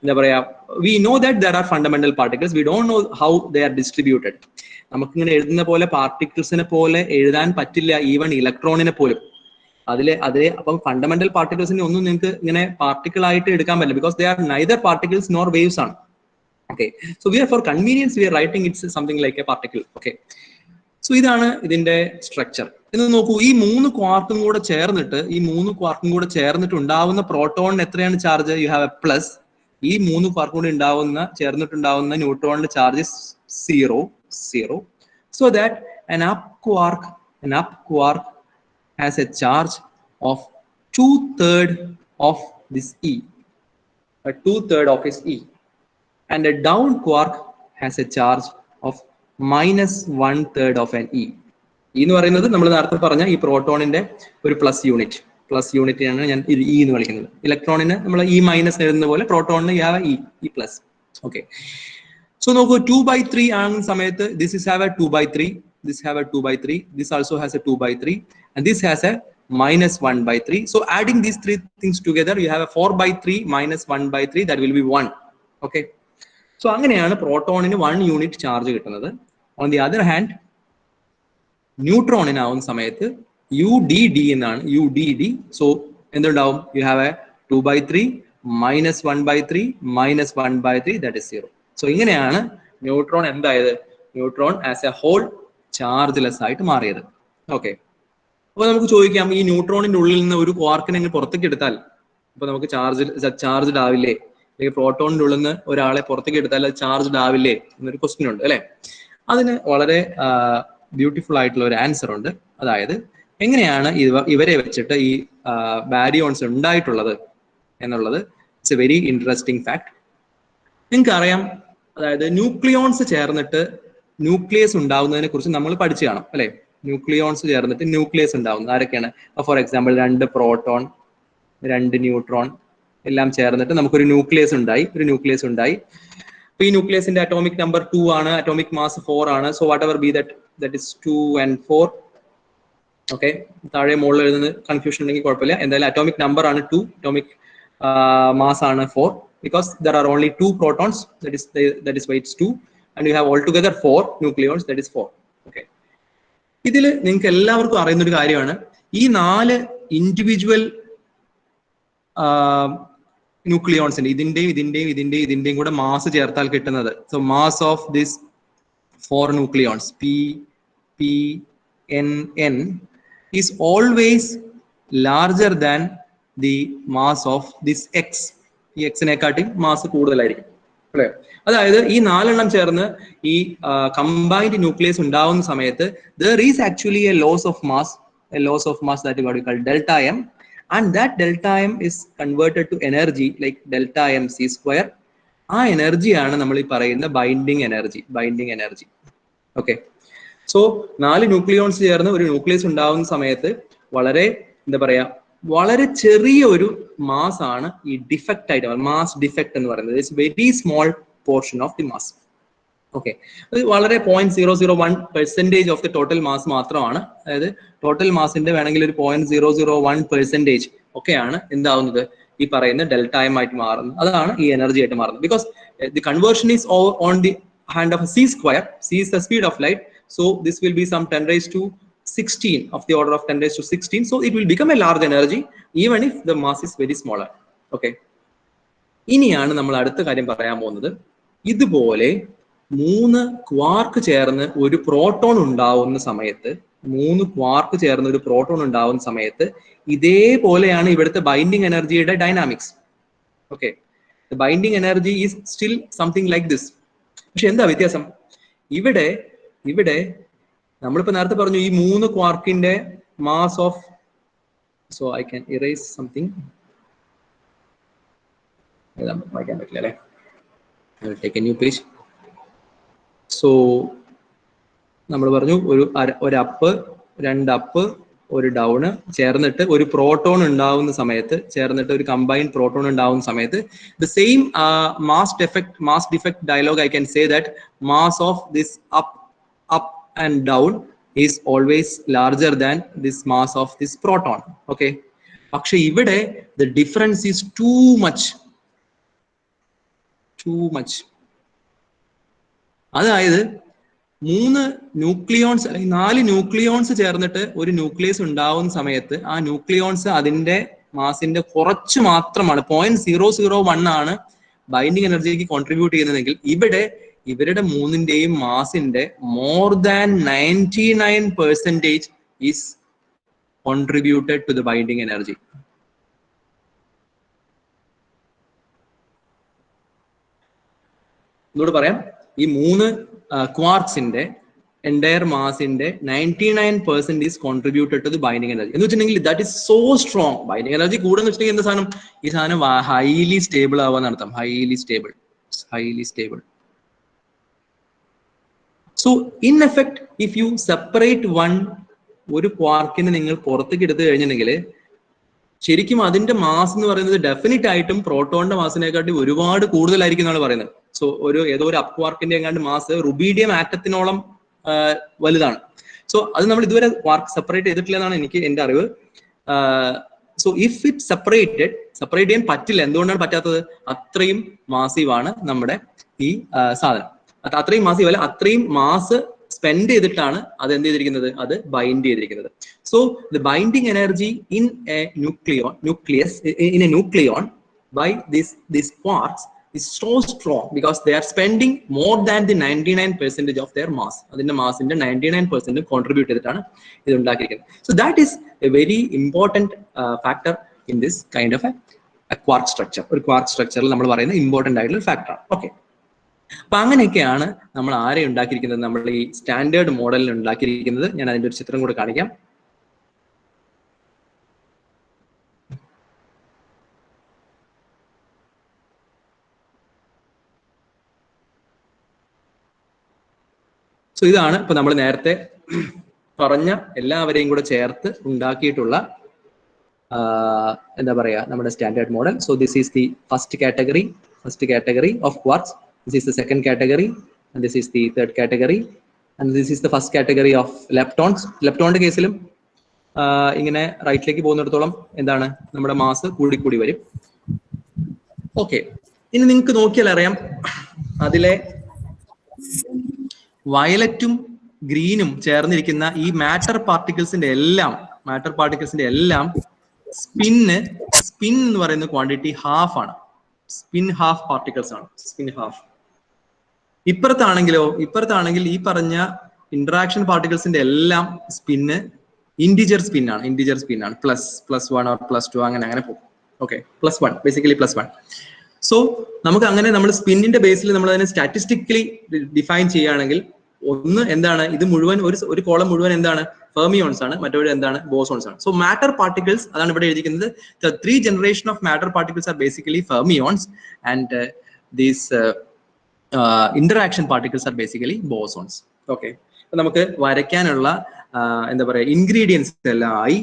എന്താ പറയാ, we know that there are fundamental particles, we don't know how they are distributed. നമുക്കിങ്ങനെ എഴുതുന്ന പോലെ പാർട്ടിക്കിൾസിനെ പോലെ എഴുതാൻ പറ്റില്ല, ഈവൻ ഇലക്ട്രോണിനെ പോലും. അപ്പം ഫണ്ടമെന്റൽ പാർട്ടിക്കിൾസിനെ ഒന്നും നിങ്ങൾക്ക് ഇങ്ങനെ പാർട്ടിക്കിൾ ആയിട്ട് എടുക്കാൻ പറ്റില്ല, because they are neither particles nor waves ആണ്. Okay, so we are for convenience we are writing it's something like a particle. Okay, so ഇതാണ് ഇതിന്റെ സ്ട്രക്ചർ. എന്ന് നോക്കൂ, ഈ 3 ക്വാർക്കും കൂടെ ചേർന്നിട്ട് ഉണ്ടാവുന്ന പ്രോട്ടോണിന് എത്രയാണ് charge? U have A plus. ഈ 3 ക്വാർക്കും കൂടെ ചേർന്നിട്ടുണ്ടാവുന്ന ന്യൂട്രോണിന്റെ charge 0. So that an up quark has a charge of 2/3 of this E, a 2/3 of its E, and a down quark has a charge of -1/3 of an E. എന്ന് പറയുന്നത് നമ്മൾ നേരത്തെ പറഞ്ഞ ഈ പ്രോട്ടോണിന്റെ ഒരു plus യൂണിറ്റിനാണ് ഞാൻ ഇ എന്ന് വിളിക്കുന്നത്. ഇലക്ട്രോണിന് നമ്മൾ ഇ മൈനസ് എഴുതുന്ന പോലെ പ്രോട്ടോണിന് ഇ പ്ലസ്. ഓക്കെ, സോ നോക്കൂ, 2/3 ആകുന്ന സമയത്ത് this is have a 2/3, this have a 2/3, this also has a 2/3, and this has a -1/3. So adding these 3 things together, you have a 4/3 minus 1/3, that will be 1. Okay, so അങ്ങനെയാണ് പ്രോട്ടോണിന് 1 unit charge കിട്ടുന്നത്. On the other hand ന്യൂട്രോണിനാവുന്ന സമയത്ത് UDD എന്നാണ്, UDD. So എന്തുണ്ടാവും? You have a 2/3 minus 1/3 minus 1/3, that is 0. So ഇങ്ങനെയാണ് neutron എന്തായത്? Neutron as a whole chargeless ആയിട്ട് മാറിയത്. ഓക്കെ, അപ്പൊ നമുക്ക് ചോദിക്കാം, ഈ ന്യൂട്രോണിന്റെ ഉള്ളിൽ നിന്ന് ഒരു ക്വാർക്കിനെ പുറത്തേക്ക് എടുത്താൽ അപ്പൊ നമുക്ക് ചാർജ്ഡ് ആവില്ലേ? അല്ലെങ്കിൽ പ്രോട്ടോണിന്റെ ഉള്ളിൽ നിന്ന് ഒരാളെ പുറത്തേക്ക് എടുത്താൽ അത് ചാർജ്ഡ് ആവില്ലേ എന്നൊരു ക്വസ്റ്റ്യൻ ഉണ്ട് അല്ലെ. അതിന് വളരെ ബ്യൂട്ടിഫുൾ ആയിട്ടുള്ള ഒരു ആൻസർ ഉണ്ട്. അതായത് എങ്ങനെയാണ് ഇവരെ വെച്ചിട്ട് ഈ ബാരിയോൺസ് ഉണ്ടായിട്ടുള്ളത് എന്നുള്ളത് it's A very interesting fact. നിങ്ങൾക്ക് അറിയാം, അതായത് ന്യൂക്ലിയോൺസ് ചേർന്നിട്ട് ന്യൂക്ലിയസ് ഉണ്ടാവുന്നതിനെ കുറിച്ച് നമ്മൾ പഠിച്ചു കാണാം അല്ലെ. ന്യൂക്ലിയോൺസ് ചേർന്നിട്ട് ന്യൂക്ലിയസ് ഉണ്ടാവുന്നത് ആരൊക്കെയാണ്? ഫോർ എക്സാമ്പിൾ 2 പ്രോട്ടോൺ 2 ന്യൂട്രോൺ എല്ലാം ചേർന്നിട്ട് നമുക്കൊരു ന്യൂക്ലിയസ് ഉണ്ടായി. അപ്പൊ ഈ ന്യൂക്ലിയസിന്റെ അറ്റോമിക് നമ്പർ 2 ആണ്, അറ്റോമിക് മാസ് 4 ആണ്. So what ever B that is 2 and 4. Okay, താഴെ മുകളിൽ എഴുതുന്നത് കൺഫ്യൂഷൻ ഉണ്ടെങ്കിൽ കുഴപ്പമില്ല. എന്തായാലും അറ്റോമിക് നമ്പർ ആണ് 2, അറ്റോമിക് മാസ് ആണ് 4, because there are only 2 protons, that is why it's 2, and you have altogether 4 nucleons, that is 4. Okay, ഇതിൽ നിങ്ങൾക്ക് എല്ലാവർക്കും അറിയുന്ന ഒരു കാര്യമാണ്, ഈ 4 ഇൻഡിവിജ്വൽ ന്യൂക്ലിയോൺസിന്റെ ഇതിന്റെയും കൂടെ മാസ് ചേർത്താൽ കിട്ടുന്നത്. So mass of this 4 nucleons PNN is always larger than the mass of this X. ഈ എക്സിനെക്കാട്ടി മാസ് കൂടുതലായിരിക്കും അല്ലെ. അതായത് ഈ 4 എണ്ണം ചേർന്ന് ഈ കമ്പൈൻഡ് ന്യൂക്ലിയസ് ഉണ്ടാവുന്ന സമയത്ത് there is actually a loss of mass that is what we call delta M, and that delta M is converted to energy like delta mc². ആ എനർജിയാണ് നമ്മൾ ഈ പറയുന്ന binding energy. Okay, so 4 nucleons ചേർന്ന് ഒരു nucleus ഉണ്ടാവുന്ന സമയത്ത് വളരെ എന്താ പറയാ, വളരെ ചെറിയ ഒരു മാസ് ആണ് ഈ ഡിഫക്റ്റ് ആയിട്ട്, മാസ് ഡിഫക്റ്റ് എന്ന് പറയുന്നത്. It's very small portion of the mass. Okay, അത് വളരെ 0.001% ഓഫ് ദി ടോട്ടൽ മാസ് മാത്രമാണ്. അതായത് ടോട്ടൽ മാസിന്റെ വേണമെങ്കിൽ ഒരു 0.001% ഒക്കെയാണ് എന്താവുന്നത് ഈ പറയുന്ന ഡെൽറ്റ എം ആയിട്ട് മാറുന്നത്. അതാണ് ഈ എനർജി ആയിട്ട് മാറുന്നത്. Because the conversion is on the hand of c square. C is the speed of light, so this will be some 10 raised to 16 of the order of 10 raised to 16. So it will become a large energy even if the mass is very smaller. Okay. ഇനിയാണ് നമ്മൾ അടുത്ത കാര്യം പറയാൻ പോകുന്നത്. ഇതുപോലെ 3 quark ചേർന്ന് ഒരു proton ഉണ്ടാവുന്ന സമയത്ത്, 3 ക്വാർക്ക് ചേർന്ന് ഒരു പ്രോട്ടോൺ ഉണ്ടാവുന്ന സമയത്ത് ഇതേപോലെയാണ് ഇവിടുത്തെ ബൈൻഡിങ് എനർജിയുടെ dynamics. Okay, binding energy is still something like this. പക്ഷെ എന്താ വ്യത്യാസം? ഇവിടെ നമ്മളിപ്പോ നേരത്തെ പറഞ്ഞു ഈ 3 ക്വാർക്കിന്റെ mass of, so I can erase something, വായിക്കാൻ പറ്റില്ല അല്ലെ, take a new page. So നമ്മൾ പറഞ്ഞു ഒരു അപ്പ്, 2 അപ്പ്, ഒരു ഡൗണ് ചേർന്നിട്ട് ഒരു പ്രോട്ടോൺ ഉണ്ടാവുന്ന സമയത്ത്, ചേർന്നിട്ട് ഒരു കമ്പൈൻഡ് പ്രോട്ടോൺ ഉണ്ടാവുന്ന സമയത്ത് the same mass defect dialogue I can say that mass of this up and down is always larger than this mass of this proton. Okay, പക്ഷെ ഇവിടെ the difference is too much. അതായത് 3 nucleons അല്ലെങ്കിൽ 4 nucleons ചേർന്നിട്ട് ഒരു nucleus ഉണ്ടാവുന്ന സമയത്ത് ആ nucleons അതിന്റെ മാസിന്റെ കുറച്ച് മാത്രമാണ്, 0.001 ആണ് ബൈൻഡിങ് എനർജിക്ക് കോൺട്രിബ്യൂട്ട് ചെയ്യുന്നതെങ്കിൽ ഇവിടെ ഇവരുടെ 3ന്റെയും മാസിന്റെ more than 99% is contributed to the binding energy. എന്നോട് പറയാം, ഈ 3 ക്വാർക്സിന്റെ entire മാസിന്റെ 99% is contributed to the binding energy. എന്ന് വെച്ചിട്ടുണ്ടെങ്കിൽ that is so strong. Binding energy കൂടുന്ന വെച്ചിട്ടുണ്ടെങ്കിൽ എന്താ സാധനം? ഈ സാധനം ഹൈലി സ്റ്റേബിൾ ആവാന്ന് അർത്ഥം. Highly stable. So in effect if you separate ഒരു ക്വാർക്കിനെ നിങ്ങൾ പുറത്തേക്ക് എടുത്തു കഴിഞ്ഞിട്ടുണ്ടെങ്കിൽ ശരിക്കും അതിന്റെ മാസ് എന്ന് പറയുന്നത് ഡെഫിനറ്റ് ആയിട്ടും പ്രോട്ടോണിന്റെ മാസിനെക്കാട്ടി ഒരുപാട് കൂടുതലായിരിക്കും എന്നാണ് പറയുന്നത്. സോ ഏതോ ഒരു അപ് ക്വാർക്കിന്റെ എങ്ങാണ്ട് മാസ് റുബീഡിയം ആറ്റത്തിനോളം വലുതാണ്. സോ അത് നമ്മൾ ഇതുവരെ ക്വാർക്ക് സെപ്പറേറ്റ് ചെയ്തിട്ടില്ല എന്നാണ് എന്റെ അറിവ്. സോ ഇഫ് ഇറ്റ് സെപ്പറേറ്റ് ചെയ്യാൻ പറ്റില്ല. എന്തുകൊണ്ടാണ് പറ്റാത്തത്? അത്രയും മാസീവാണ് നമ്മുടെ ഈ സാധനം. അത്രയും മാസീവ് അല്ല, അത്രയും മാസ് സ്പെൻഡ് ചെയ്തിട്ടാണ് അത് എന്ത് ചെയ്തിരിക്കുന്നത്, അത് ബൈൻഡ് ചെയ്തിരിക്കുന്നത്. So the binding energy in A nucleon by these quarks is so strong because they are spending more than the 99% of their mass. അതിന്റെ മാസിന്റെ 99% കോൺട്രിബ്യൂട്ട് ചെയ്തിട്ടാണ് ഇത് ഉണ്ടാക്കിയിരിക്കുന്നത്. So that is a very important factor in this kind of a quark structure. ഒരു quark structure നമ്മൾ പറയുന്ന important ആയിട്ടുള്ള factor. Okay, അപ്പൊ അങ്ങനെയൊക്കെയാണ് നമ്മൾ ആരെ ഉണ്ടാക്കിയിരിക്കുന്നത്, നമ്മൾ ഈ സ്റ്റാൻഡേർഡ് മോഡലിൽ ഉണ്ടാക്കിയിരിക്കുന്നത്. ഞാൻ അതിന്റെ ഒരു ചിത്രം കൂടെ കാണിക്കാം. സോ ഇതാണ് ഇപ്പൊ നമ്മൾ നേരത്തെ പറഞ്ഞ എല്ലാവരെയും കൂടെ ചേർത്ത് ഉണ്ടാക്കിയിട്ടുള്ള എന്താ പറയാ നമ്മുടെ standard model. So this is the first category of quarks. This is the second category, and this is the third category, and this is the first category of leptons. leptonന്റെ കേസിലും ഇങ്ങനെ റൈറ്റിലേക്ക് പോകുന്നിടത്തോളം എന്താണ് നമ്മുടെ മാസ് കൂടി വരും. ഓക്കെ, ഇനി നിങ്ങൾക്ക് നോക്കിയാൽ അറിയാം അതിലെ വയലറ്റും ഗ്രീനും ചേർന്നിരിക്കുന്ന ഈ മാറ്റർ പാർട്ടിക്കിൾസിന്റെ എല്ലാം സ്പിൻ എന്ന് പറയുന്ന ക്വാണ്ടിറ്റി ഹാഫ് ആണ്. സ്പിൻ ഹാഫ് പാർട്ടിക്കിൾസ് ആണ്. Spin half. ഇപ്പുറത്താണെങ്കിൽ ഈ പറഞ്ഞ ഇന്ററാക്ഷൻ പാർട്ടിക്കിൾസിന്റെ എല്ലാം സ്പിന്ന് ഇന്റിജർ സ്പിൻ ആണ്. +1 or +2 അങ്ങനെ പോകും. Okay, +1 basically +1. സോ നമുക്ക് അങ്ങനെ നമ്മൾ സ്പിന്നിന്റെ ബേസിൽ നമ്മൾ അതിനെ സ്റ്റാറ്റിസ്റ്റിക്കലി ഡിഫൈൻ ചെയ്യുകയാണെങ്കിൽ ഒന്ന് എന്താണ്, ഇത് മുഴുവൻ ഒരു കോളം മുഴുവൻ എന്താണ്, ഫെർമിയോൺസ് ആണ്, മറ്റൊരു എന്താണ്, ബോസോൺസ് ആണ്. സോ മാറ്റർ പാർട്ടിക്കിൾസ് അതാണ് ഇവിടെ എഴുതിയിരിക്കുന്നത്. The 3 generation of matter particles are basically fermions, and these interaction particles are basically bosons. Okay, അപ്പൊ നമുക്ക് വരയ്ക്കാനുള്ള എന്താ പറയാ ഇൻഗ്രീഡിയൻസ് എല്ലാം ആയി.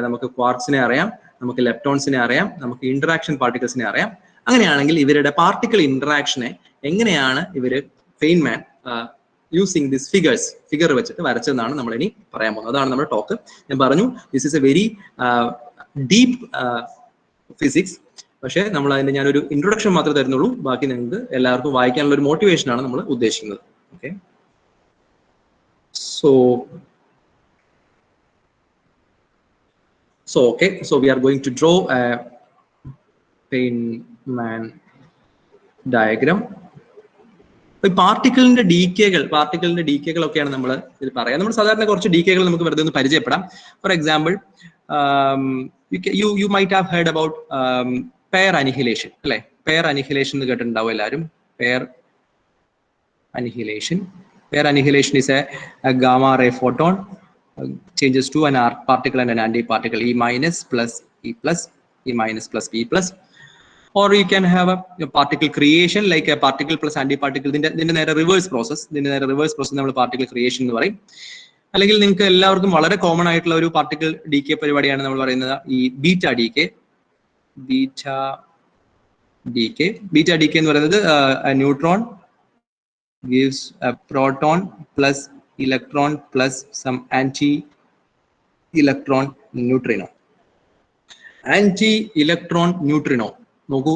നമുക്ക് ക്വാർക്സിനെ അറിയാം, നമുക്ക് ലെപ്റ്റോൺസിനെ അറിയാം, നമുക്ക് ഇന്ററാക്ഷൻ പാർട്ടിക്കിൾസിനെ അറിയാം. അങ്ങനെയാണെങ്കിൽ ഇവരുടെ പാർട്ടിക്കിൾ ഇന്ററാക്ഷനെ എങ്ങനെയാണ് ഇവര് ഫെയ്ൻമാൻ യൂസിങ് ദിസ് ഫിഗർ വെച്ചിട്ട് വരച്ചതെന്നാണ് നമ്മൾ ഇനി പറയാൻ പോകുന്നത്. അതാണ് നമ്മുടെ ടോക്ക്. ഞാൻ പറഞ്ഞു this is A very deep physics. പക്ഷേ നമ്മൾ അതിന് ഞാനൊരു ഇൻട്രൊഡക്ഷൻ മാത്രമേ തരുന്നുള്ളൂ. ബാക്കി നിങ്ങൾക്ക് എല്ലാവർക്കും വായിക്കാനുള്ള ഒരു മോട്ടിവേഷനാണ് നമ്മൾ ഉദ്ദേശിക്കുന്നത്. Okay, so we are going to draw a Feynman diagram. ഈ പാർട്ടിക്കിളിന്റെ ഡീക്കേകളൊക്കെയാണ് നമ്മൾ ഇത് പറയാം. നമ്മൾ സാധാരണ കുറച്ച് ഡീക്കേകൾ നമുക്ക് വെറുതെ ഒന്ന് പരിചയപ്പെടാം. For example, you might have heard about pair annihilation, അല്ലെ? pair annihilation എന്ന് കേട്ടിട്ടുണ്ടാവും എല്ലാവരും. pair annihilation is a gamma ray photon changes to an particle and an antiparticle, E minus plus E plus, E minus plus E plus. Or you can have a particle creation like a particle plus antiparticle. ഇതിന്റെ നേരെ reverse process നമ്മൾ particle creation എന്ന് പറയും. അല്ലെങ്കിൽ നിങ്ങൾക്ക് എല്ലാവർക്കും വളരെ common ആയിട്ടുള്ള ഒരു പാർട്ടിക്കിൾ ഡീകേ പരിപാടിയാണ് നമ്മൾ പറയുന്നത് ഈ ബീറ്റ ഡീകേ എന്ന് പറയുന്നത് neutron gives a proton plus electron plus some anti-electron neutrino. നോക്കൂ,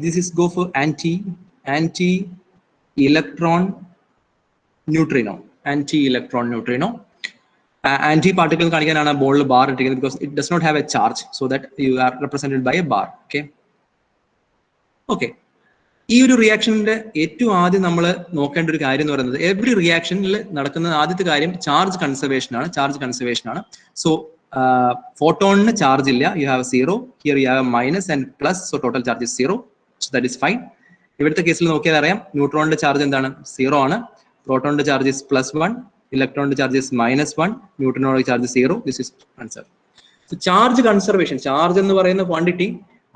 this is go for anti-electron neutrino. Anti particle കാണിക്കാനാണ് ബോളിൽ ബാർ ഇട്ടിരിക്കുന്നത്, because it does not have a charge, so that you are represented by a bar. Okay. ഈ ഒരു റിയാക്ഷന്റെ ഏറ്റവും ആദ്യം നമ്മൾ നോക്കേണ്ട ഒരു കാര്യം എന്ന് പറയുന്നത്, എവറി റിയാക്ഷനിൽ നടക്കുന്ന ആദ്യത്തെ കാര്യം ചാർജ് കൺസർവേഷൻ ആണ്. സോ ഫോട്ടോണിന് ചാർജ് ഇല്ല, you have 0, here you have minus and plus, so total charge is 0, so that is fine. ഇവിടുത്തെ കേസിൽ നോക്കിയാൽ അറിയാം, ന്യൂട്രോണിന്റെ ചാർജ് എന്താണ്? 0 ആണ്. പ്രോട്ടോണിന്റെ ചാർജ് ഇസ് +1, ഇലക്ട്രോണിന്റെ ചാർജ് ഇസ് -1, ന്യൂട്രോണിന്റെ charge 0. This is answer. So charge conservation, charge എന്ന് പറയുന്ന ക്വാണ്ടിറ്റി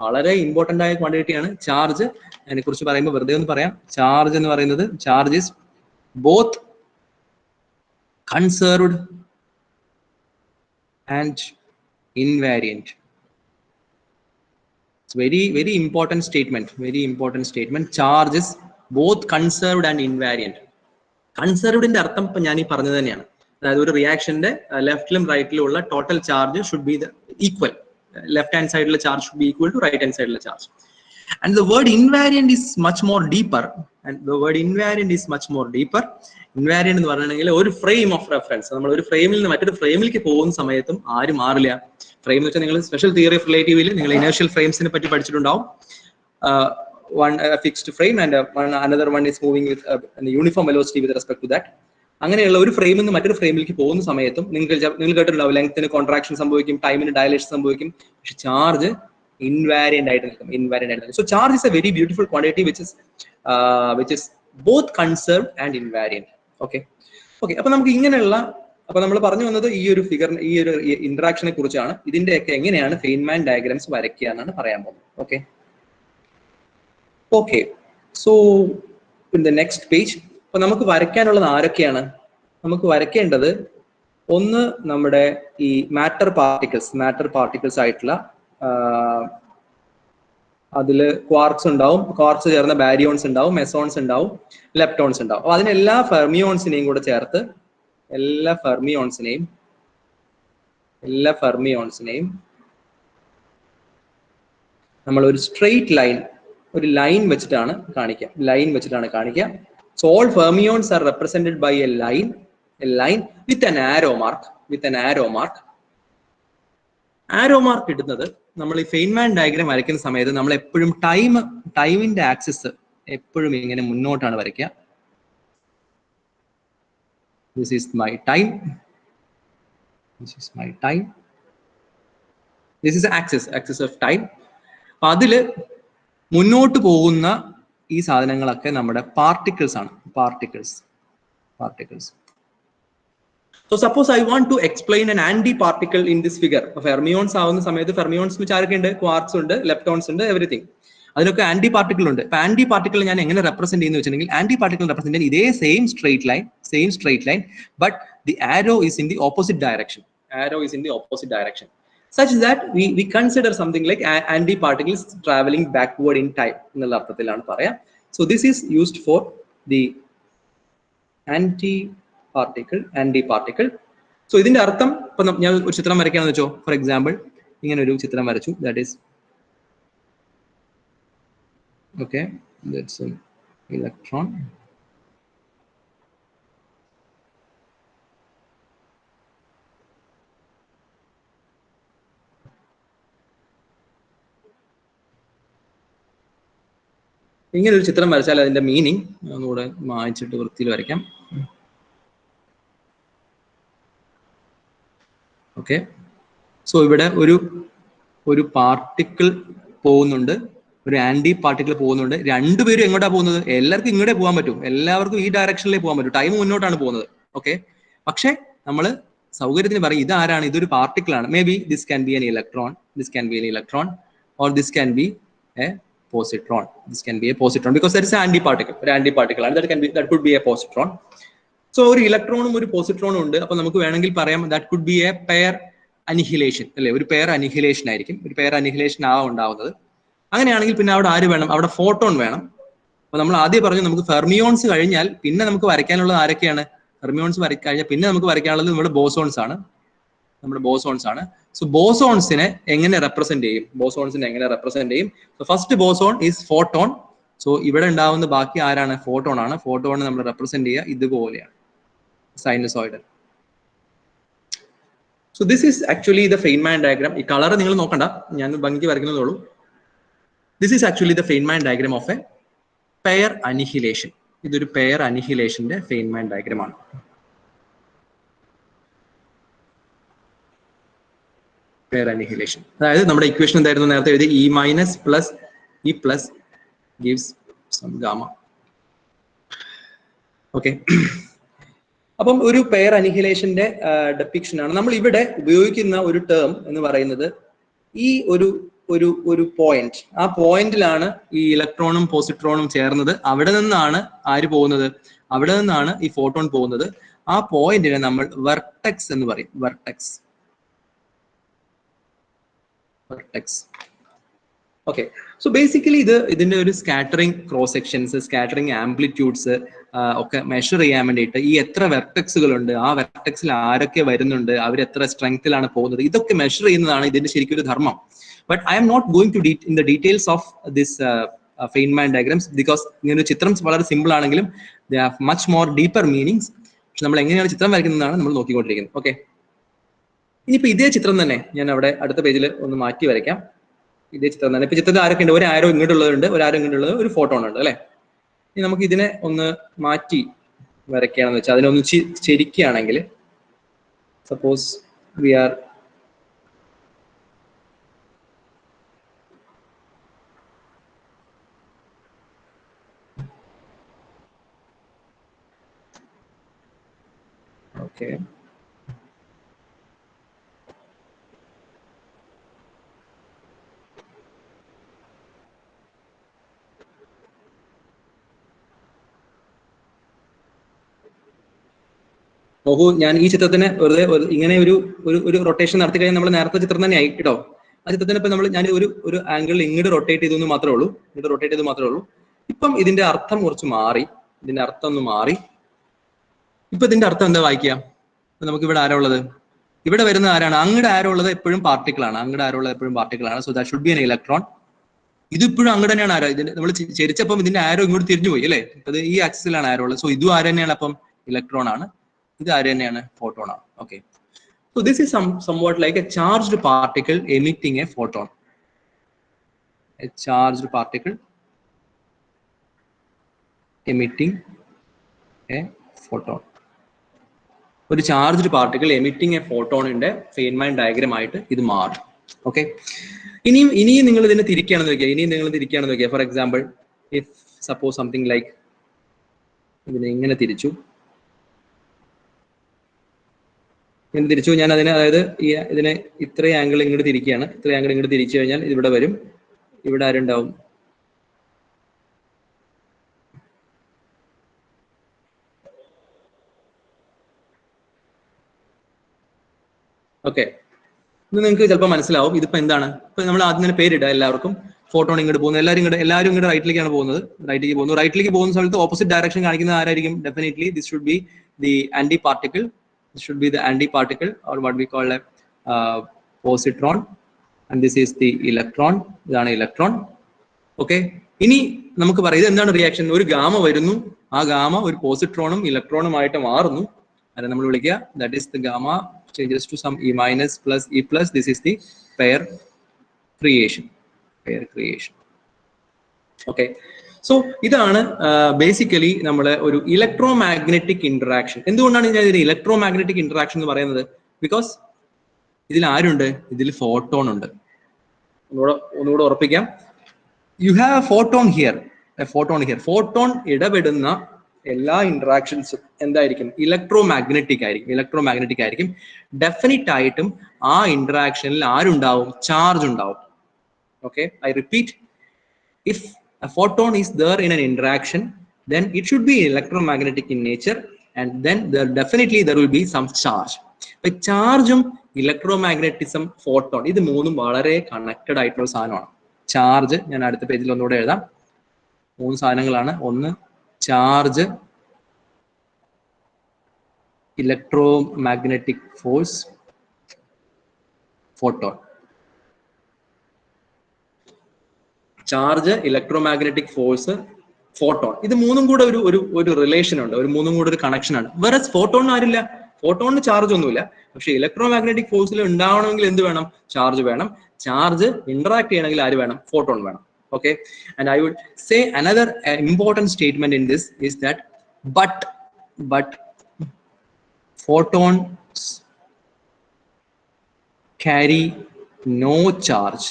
വളരെ ഇമ്പോർട്ടന്റ് ആയ ക്വാണ്ടിറ്റിയാണ്. ചാർജ് അതിനെ കുറിച്ച് പറയുമ്പോൾ വെറുതെ ഒന്ന് പറയാം. ചാർജ് എന്ന് പറയുന്നത്, charge is both conserved and invariant. It's very important statement. Charge is both conserved and invariant. Conserved ന്റെ അർത്ഥം ഇപ്പൊ ഞാൻ ഈ പറഞ്ഞത് തന്നെയാണ്. അതായത് ഒരു റിയാക്ഷന്റെ ലെഫ്റ്റിലും റൈറ്റിലും ഉള്ള total charge should be equal. Left hand സൈഡിലെ charge should be equal to right hand സൈഡിലെ charge. And the word invariant is much more deeper. Invariant എന്ന് പറഞ്ഞിട്ടുണ്ടെങ്കിൽ ഒരു ഫ്രെയിം ഓഫ് റെഫറൻസ്, നമ്മൾ ഒരു ഫ്രെയിമിൽ നിന്ന് മറ്റൊരു ഫ്രെയിമിലേക്ക് പോകുന്ന സമയത്തും ആരും മാറില്ല. ഫ്രെയിം എന്ന് വെച്ചാൽ നിങ്ങൾ സ്പെഷ്യൽ തിയറി ഓഫ് റിലേറ്റിവിറ്റിയിൽ നിങ്ങൾ ഇനേർഷ്യൽ ഫ്രെയിംസിനെ പറ്റി പഠിച്ചിട്ടുണ്ടാവും. one fixed frame and another one is moving with a uniform velocity with respect to that. അങ്ങനെയുള്ള ഒരു ഫ്രെയിമിൽ നിന്ന് മറ്റൊരു ഫ്രെയിമിലേക്ക് പോകുന്ന സമയത്തും നിങ്ങൾ കേട്ടിട്ടുണ്ടാവും, ലെങ്ത്തിന് കോൺട്രാക്ഷൻ സംഭവിക്കും, ടൈമിന് ഡയലേഷൻ സംഭവിക്കും, പക്ഷെ ചാർജ് invariant ആയിട്ട് നിൽക്കും. So charge is a very beautiful quantity which is both conserved and invariant. Okay. അപ്പൊ നമുക്ക് ഇങ്ങനെയുള്ള, അപ്പൊ നമ്മൾ പറഞ്ഞു വന്നത് ഈ ഒരു ഫിഗർ, ഈ ഒരു ഇന്ററാക്ഷനെ കുറിച്ചാണ്. ഇതിന്റെയൊക്കെ എങ്ങനെയാണ് ഫെയ്ൻമാൻ ഡയഗ്രാംസ് വരയ്ക്കുക എന്നാണ് പറയാൻ പോകുന്നത്. Okay, so in the next page അപ്പൊ നമുക്ക് വരയ്ക്കാനുള്ളത് ആരൊക്കെയാണ്? നമുക്ക് വരയ്ക്കേണ്ടത് ഒന്ന് നമ്മുടെ ഈ മാറ്റർ പാർട്ടിക്കിൾസ് ആയിട്ടുള്ള, അതില് ക്വാർക്സ് ഉണ്ടാവും, ക്വാർക്സ് ചേർന്ന ബാരിയോൺസ് ഉണ്ടാവും, മെസോൺസ് ഉണ്ടാവും, ലെപ്റ്റോൺസ് ഉണ്ടാവും. അപ്പൊ അതിനെല്ലാ ഫെർമിയോൺസിനെയും കൂടെ ചേർത്ത് എല്ലാ ഫെർമിയോൺസിനെയും നമ്മൾ ഒരു സ്ട്രെയിറ്റ് ലൈൻ, ഒരു ലൈൻ വെച്ചിട്ടാണ് കാണിക്കുക. So all fermions are represented by a line with an arrow mark. Arrow mark ഇടുന്നത് നമ്മൾ ഈ ഫെയ്ൻമാൻ ഡയഗ്രാം വരയ്ക്കുന്ന സമയത്ത് നമ്മൾ എപ്പോഴും ടൈമിന്റെ ആക്സിസ് എപ്പോഴും ഇങ്ങനെ മുന്നോട്ടാണ് വരയ്ക്കുക. This is my time. This is axis of time. അപ്പൊ അതില് മുന്നോട്ട് പോകുന്ന ഈ സാധനങ്ങളൊക്കെ നമ്മുടെ പാർട്ടിക്കിൾസ് ആണ്. Particles. So suppose I want to explain an anti-particle in this figure. Fermions ആവുന്ന സമയത്ത് ഫെർമിയോൺസ് വെച്ച് ആരൊക്കെ ഉണ്ട്? ക്വാർക്സ് ഉണ്ട്, ലെപ്റ്റോൺസ് ഉണ്ട്, എവറിത്തിങ്. അതിനൊക്കെ ആന്റി പാർട്ടിക്കിൾ ഉണ്ട്. അപ്പൊ ആന്റി പാർട്ടിക്കിൾ ഞാൻ എങ്ങനെ റെപ്രസെന്റ് ചെയ്യുന്ന വെച്ചിട്ടുണ്ടെങ്കിൽ, ആന്റി പാർട്ടിക്കിൾ റെപ്രസെന്റ് ചെയ്യാൻ ഇതേ same straight line but the arrow is in the opposite direction. Such that we consider something like anti-particles traveling backward in time എന്നുള്ള അർത്ഥത്തിലാണ് പറയാ. So this is used for the anti-particle. So ഇതിന്റെ അർത്ഥം ഇപ്പൊ ഞാൻ ഒരു ചിത്രം വരയ്ക്കാന്ന് വെച്ചോ, ഫോർ എക്സാമ്പിൾ ഇങ്ങനെ ഒരു ചിത്രം വരച്ചു, that is okay, that's an electron. ഇങ്ങനെ ഒരു ചിത്രം വരച്ചാൽ അതിന്റെ മീനിങ് ഒന്നുകൂടെ മായ്ച്ചിട്ട് വൃത്തിയിൽ വരയ്ക്കാം. ഓക്കെ, സോ ഇവിടെ ഒരു പാർട്ടിക്കിൾ പോകുന്നുണ്ട്, ഒരു ആന്റി പാർട്ടിക്കിൾ പോകുന്നുണ്ട്. രണ്ടുപേരും എങ്ങോട്ടാ പോകുന്നത്? എല്ലാവർക്കും ഇങ്ങോട്ടേ പോകാൻ പറ്റും, എല്ലാവർക്കും ഈ ഡയറക്ഷനിലേ പോകാൻ പറ്റും, ടൈം മുന്നോട്ടാണ് പോകുന്നത്. ഓക്കെ, പക്ഷെ നമ്മൾ സൗകര്യത്തിന് പറയും ഇതാരാണ്, ഇതൊരു പാർട്ടിക്കിൾ ആണ്. May be this can be an electron, this can be an electron, or this can be A positron. This can be a positron because that is an antiparticle. An antiparticle and that could be a positron. So ഒരു ഇലക്ട്രോണും ഒരു പോസിട്രോണും ഉണ്ട്. അപ്പൊ നമുക്ക് വേണമെങ്കിൽ പറയാം that could be a pair annihilation, അല്ലെ? ഒരു pair annihilation ആയിരിക്കും, ഒരു പെയർ അനിഹിലേഷൻ ഉണ്ടാവുന്നത്. അങ്ങനെയാണെങ്കിൽ പിന്നെ അവിടെ ആര് വേണം? അവിടെ ഫോട്ടോൺ വേണം. അപ്പൊ നമ്മൾ ആദ്യം പറഞ്ഞു നമുക്ക് ഫെർമിയോൺസ് കഴിഞ്ഞാൽ പിന്നെ നമുക്ക് വരയ്ക്കാനുള്ളത് ആരൊക്കെയാണ്? ഫെർമിയോൺസ് കഴിഞ്ഞാൽ പിന്നെ നമുക്ക് വരയ്ക്കാനുള്ളത് നമ്മുടെ ബോസോൺസ് ആണ്. സോ ബോസോൺസിനെ എങ്ങനെ റെപ്രസെന്റ് ചെയ്യും? So first boson is photon. So ഇവിടെ ഉണ്ടാവുന്ന ബാക്കി ആരാണ്? ഫോട്ടോൺ ആണ്. ഫോട്ടോൺ നമ്മൾ റെപ്രസെന്റ് ചെയ്യുക ഇതുപോലെയാണ്, sinusoidal. So this is actually the Feynman diagram. ഈ കളർ നിങ്ങൾ നോക്കണ്ട, ഞാൻ ഭംഗി വരയ്ക്കുന്നതേ. This is actually the Feynman diagram of a pair annihilation. ഇതൊരു പെയർ അനിഹിലേഷന്റെ ഫെയ്ൻമാൻ ഡയഗ്രാം ആണ്. പെയർ അനിഹിലേഷൻ, അതായത് നമ്മുടെ ഇക്വേഷൻ എന്തായിരുന്നു നേരത്തെ എഴുതി? E minus plus e plus gives some gamma. Okay, അപ്പം ഒരു പെയർ അനിഹിലേഷന്റെ ഡെപ്പിക്ഷൻ ആണ് നമ്മൾ ഇവിടെ ഉപയോഗിക്കുന്ന ഒരു ടേം എന്ന് പറയുന്നത്. ഈ ഒരു പോയിന്റ്, ആ പോയിന്റിലാണ് ഈ ഇലക്ട്രോണും പോസിട്രോണും ചേർന്നത്. അവിടെ നിന്നാണ് ആര് പോകുന്നത്? അവിടെ നിന്നാണ് ഈ ഫോട്ടോൺ പോകുന്നത്. ആ പോയിന്റിനെ നമ്മൾ വെർട്ടെക്സ് എന്ന് പറയും. വെർട്ടെക്സ്. ഓക്കെ, സോ ബേസിക്കലി ഇതിന്റെ ഒരു scattering cross sections, scattering amplitudes ഒക്കെ മെഷർ ചെയ്യാൻ വേണ്ടിയിട്ട് ഈ എത്ര വെർട്ടെക്സുകൾ ഉണ്ട്, ആ വെർട്ടെക്സിൽ ആരൊക്കെ വരുന്നുണ്ട്, അവർ എത്ര സ്ട്രെങ്ത്തിലാണ് പോകുന്നത്, ഇതൊക്കെ മെഷർ ചെയ്യുന്നതാണ് ഇതിന്റെ ശരിക്കും ഒരു ധർമ്മം. But I'm not going to in the details of this Feynman diagrams because ഇങ്ങനെ ചിത്രം വളരെ സിമ്പിൾ ആണെങ്കിലും they have much more deeper meanings. പക്ഷെ നമ്മൾ എങ്ങനെയാണ് ചിത്രം വരയ്ക്കുന്നതാണ് നമ്മൾ നോക്കിക്കൊണ്ടിരിക്കുന്നത്. ഓക്കെ, ഇനിയിപ്പോ ഇതേ ചിത്രം തന്നെ ഞാൻ അവിടെ അടുത്ത പേജിൽ ഒന്ന് മാറ്റി വരയ്ക്കാം. ഇതേ ചിത്രം തന്നെ. ഇപ്പൊ ചിത്രത്തിൽ ആരൊക്കെ ഉണ്ട്? ഒരു ആരോ ഇങ്ങോട്ടുള്ളതുണ്ട്, ഒരു ആരോ ഇങ്ങോട്ടുള്ളത്, ഒരു ഫോട്ടോൺ ഉണ്ട്, അല്ലെ? ഇനി നമുക്ക് ഇതിനെ ഒന്ന് മാറ്റി വരയ്ക്കുകയാണെന്ന് വെച്ചാൽ, അതിനൊന്ന് ചെരിക്കുകയാണെങ്കിൽ, സപ്പോസ് വി ആർ ഓക്കെ, നോക്കൂ, ഞാൻ ഈ ചിത്രത്തിന് വെറുതെ ഇങ്ങനെ ഒരു റൊട്ടേഷൻ നടത്തി കഴിഞ്ഞാൽ നമ്മൾ നേരത്തെ ചിത്രം തന്നെ ആയി കേട്ടോ. ആ ചിത്രത്തിന് ഇപ്പൊ ഞാൻ ഒരു ആംഗിളിൽ ഇങ്ങോട്ട് റൊട്ടേറ്റ് ചെയ്തു മാത്രമേ ഉള്ളൂ. ഇപ്പം ഇതിന്റെ അർത്ഥം കുറച്ച് മാറി. ഇപ്പൊ ഇതിന്റെ അർത്ഥം എന്താ വായിക്കാം? നമുക്ക് ഇവിടെ ആരാ ഉള്ളത്? ഇവിടെ വരുന്ന ആരാണ്? അങ്ങോട്ട് ആരോ ഉള്ളത് എപ്പോഴും പാർട്ടിക്കിൾ ആണ്. So that should be an electron. ഇതിപ്പോഴും അങ്ങോട്ട് തന്നെയാണ് ആരോ. ഇതിന്റെ നമ്മൾ ചെരിച്ചപ്പം ഇതിന്റെ ആരോ ഇങ്ങോട്ട് തിരിഞ്ഞു പോയി, അല്ലേ? അത് ഈ ആക്സിസിലാണ് ആരോ ഉള്ളത്. സോ ഇതും ആര് തന്നെയാണ്? അപ്പം ഇലക്ട്രോൺ ആണ്. ഇത് ആര് തന്നെയാണ്? ഫോട്ടോൺ ആണ്. Okay, so this is somewhat like a charged particle emitting a photon. A charged particle emitting a photon. ഒരു ചാർജ്ഡ് പാർട്ടിക്കിൾ എമിറ്റിംഗ് എ ഫോട്ടോണിന്റെ ഫെയ്ൻമാൻ ഡയഗ്രാം ആയിട്ട് ഇത് മാറും. ഓക്കെ, ഇനിയും നിങ്ങൾ ഇതിനെ തിരിക്കുകയാണെന്ന് നോക്കിയാൽ, for example if suppose something like ഇതിനെ ഇങ്ങനെ തിരിച്ചു, ഞാൻ അതിനെ, അതായത് ഇതിനെ ഇത്രയും ആംഗിൾ ഇങ്ങോട്ട് തിരിക്കുകയാണ്. ഇത്രയും ആംഗിൾ ഇങ്ങോട്ട് തിരിച്ചു കഴിഞ്ഞാൽ ഇവിടെ വരും. ഇവിടെ ആരുണ്ടാവും? ഓക്കെ, ഇത് നിങ്ങൾക്ക് ചിലപ്പോൾ മനസ്സിലാവും. ഇതിപ്പോ എന്താണ്? ഇപ്പൊ നമ്മൾ ആദ്യം തന്നെ പേരിടുക എല്ലാവർക്കും. ഫോട്ടോൺ ഇങ്ങോട്ട് പോകുന്നു, എല്ലാവരും ഇങ്ങോട്ട് റൈറ്റിലേക്കാണ് പോകുന്നത്. റൈറ്റിലേക്ക് പോകുന്ന സമയത്ത് ഓപ്പോസിറ്റ് ഡയറക്ഷൻ കാണിക്കുന്നത് ആരായിരിക്കും? Definitely this should be the anti particle. This should be the antiparticle, or what we call a positron, and this is the electron. ഇതാണ് electron. Okay. ഇനി നമുക്ക് പറയാം ഇത് എന്താണ് റിയാക്ഷൻ. ഒരു ഗാമ വരുന്നു, ആ ഗാമ ഒരു പോസിട്രോണും ഇലക്ട്രോണുമായിട്ട് മാറുന്നു. അതിനെ നമ്മൾ വിളിക്കുക that is the gamma changes to some E minus plus E plus. This is the pair creation. Okay. So ഇതാണ് ബേസിക്കലി നമ്മളെ ഒരു ഇലക്ട്രോമാഗ്നറ്റിക് ഇന്ററാക്ഷൻ. എന്തുകൊണ്ടാണ് ഞാൻ ഇതിന് ഇലക്ട്രോമാഗ്നറ്റിക് ഇന്ററാക്ഷൻ എന്ന് പറയുന്നത്? ബിക്കോസ് ഇതിൽ ആരുണ്ട്? ഇതിൽ ഫോട്ടോൺ ഉണ്ട്. ഒന്നുകൂടെ ഉറപ്പിക്കാം. You have a photon here. Photon ഇടപെടുന്ന എല്ലാ ഇന്ററാക്ഷൻസും എന്തായിരിക്കും? ഇലക്ട്രോമാഗ്നറ്റിക് ആയിരിക്കും. ഡെഫിനറ്റ് ആയിട്ടും ആ ഇന്ററാക്ഷനിൽ ആരുണ്ടാവും? ചാർജ് ഉണ്ടാവും. Okay, I repeat, if a photon is there in an interaction, then it should be electromagnetic in nature, and then definitely there will be some charge. But charge, electromagnetism, photon, ഇത് മൂന്നും വളരെ connected ആയിട്ടുള്ള സാധനമാണ്. Charge ഞാൻ അടുത്ത പേജിൽ ഒന്നുകൂടെ എഴുതാം. മൂന്ന് സാധനങ്ങളാണ്. ഒന്ന് charge, electromagnetic force, photon. Charge, electromagnetic force, photon. ഇത് മൂന്നും കൂടെ ഒരു റിലേഷൻ ഉണ്ട്, മൂന്നും കൂടെ ഒരു കണക്ഷൻ ആണ്. വേറെ ഫോട്ടോൺ ആരില്ല, ഫോട്ടോണിന് ചാർജ് ഒന്നുമില്ല. പക്ഷെ ഇലക്ട്രോമാഗ്നറ്റിക് ഫോഴ്സിൽ ഉണ്ടാവണമെങ്കിൽ എന്ത് വേണം? ചാർജ് വേണം. ചാർജ് ഇന്ററാക്ട് ചെയ്യണമെങ്കിൽ ആര് വേണം? ഫോട്ടോൺ വേണം. Okay, and I would say another important statement in this is that but photons carry no charge.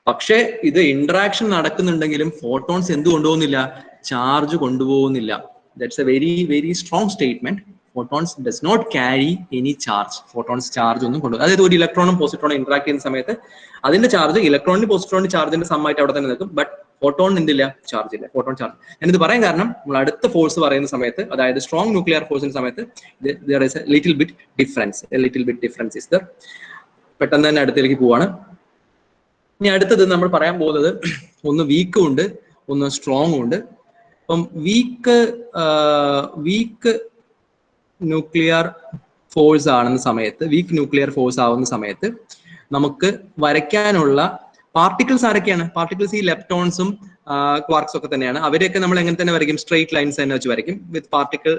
പക്ഷേ ഇത് ഇന്ററാക്ഷൻ നടക്കുന്നുണ്ടെങ്കിലും ഫോട്ടോൺസ് എന്ത് കൊണ്ടുപോകുന്നില്ല? Charge കൊണ്ടുപോകുന്നില്ല. That's a very, very strong statement. Photons does not carry any charge. Photons charge ഒന്നും കൊണ്ടുപോകും. അതായത് ഒരു ഇലക്ട്രോണും പോസിട്രോണും interact ചെയ്യുന്ന സമയത്ത് അതിന്റെ ചാർജ് ഇലക്ട്രോണിന് പോസിട്രോണിന് ചാർജിന്റെ സമ്മായിട്ട് അവിടെ തന്നെ നിൽക്കും. ബട്ട് ഫോട്ടോൺ എന്തില്ല? ചാർജ് ഇല്ല. Photon charge. ഞാനിത് പറയാൻ കാരണം നമ്മൾ അടുത്ത ഫോഴ്സ് പറയുന്ന സമയത്ത്, അതായത് സ്ട്രോങ് ന്യൂക്ലിയർ ഫോഴ്സിന്റെ സമയത്ത് there is a little bit difference. Is there. പെട്ടെന്ന് തന്നെ അടുത്തേക്ക് പോവാണ്. ഇനി അടുത്തത് നമ്മൾ പറയാൻ പോകുന്നത് ഒന്ന് വീക്കും ഉണ്ട്, ഒന്ന് സ്ട്രോങ്ങും ഉണ്ട്. അപ്പം വീക്ക് ന്യൂക്ലിയർ ഫോഴ്സ് ആവുന്ന സമയത്ത് നമുക്ക് വരയ്ക്കാനുള്ള പാർട്ടിക്കിൾസ് ആരൊക്കെയാണ്? പാർട്ടിക്കിൾസ് ഈ ലെപ്റ്റോൺസും ക്വാർക്സും ഒക്കെ തന്നെയാണ്. അവരെയൊക്കെ നമ്മൾ എങ്ങനെ തന്നെ വരയ്ക്കും? സ്ട്രെയിറ്റ് ലൈൻസ് തന്നെ വെച്ച് വരയ്ക്കും. വിത്ത് പാർട്ടിക്കിൾ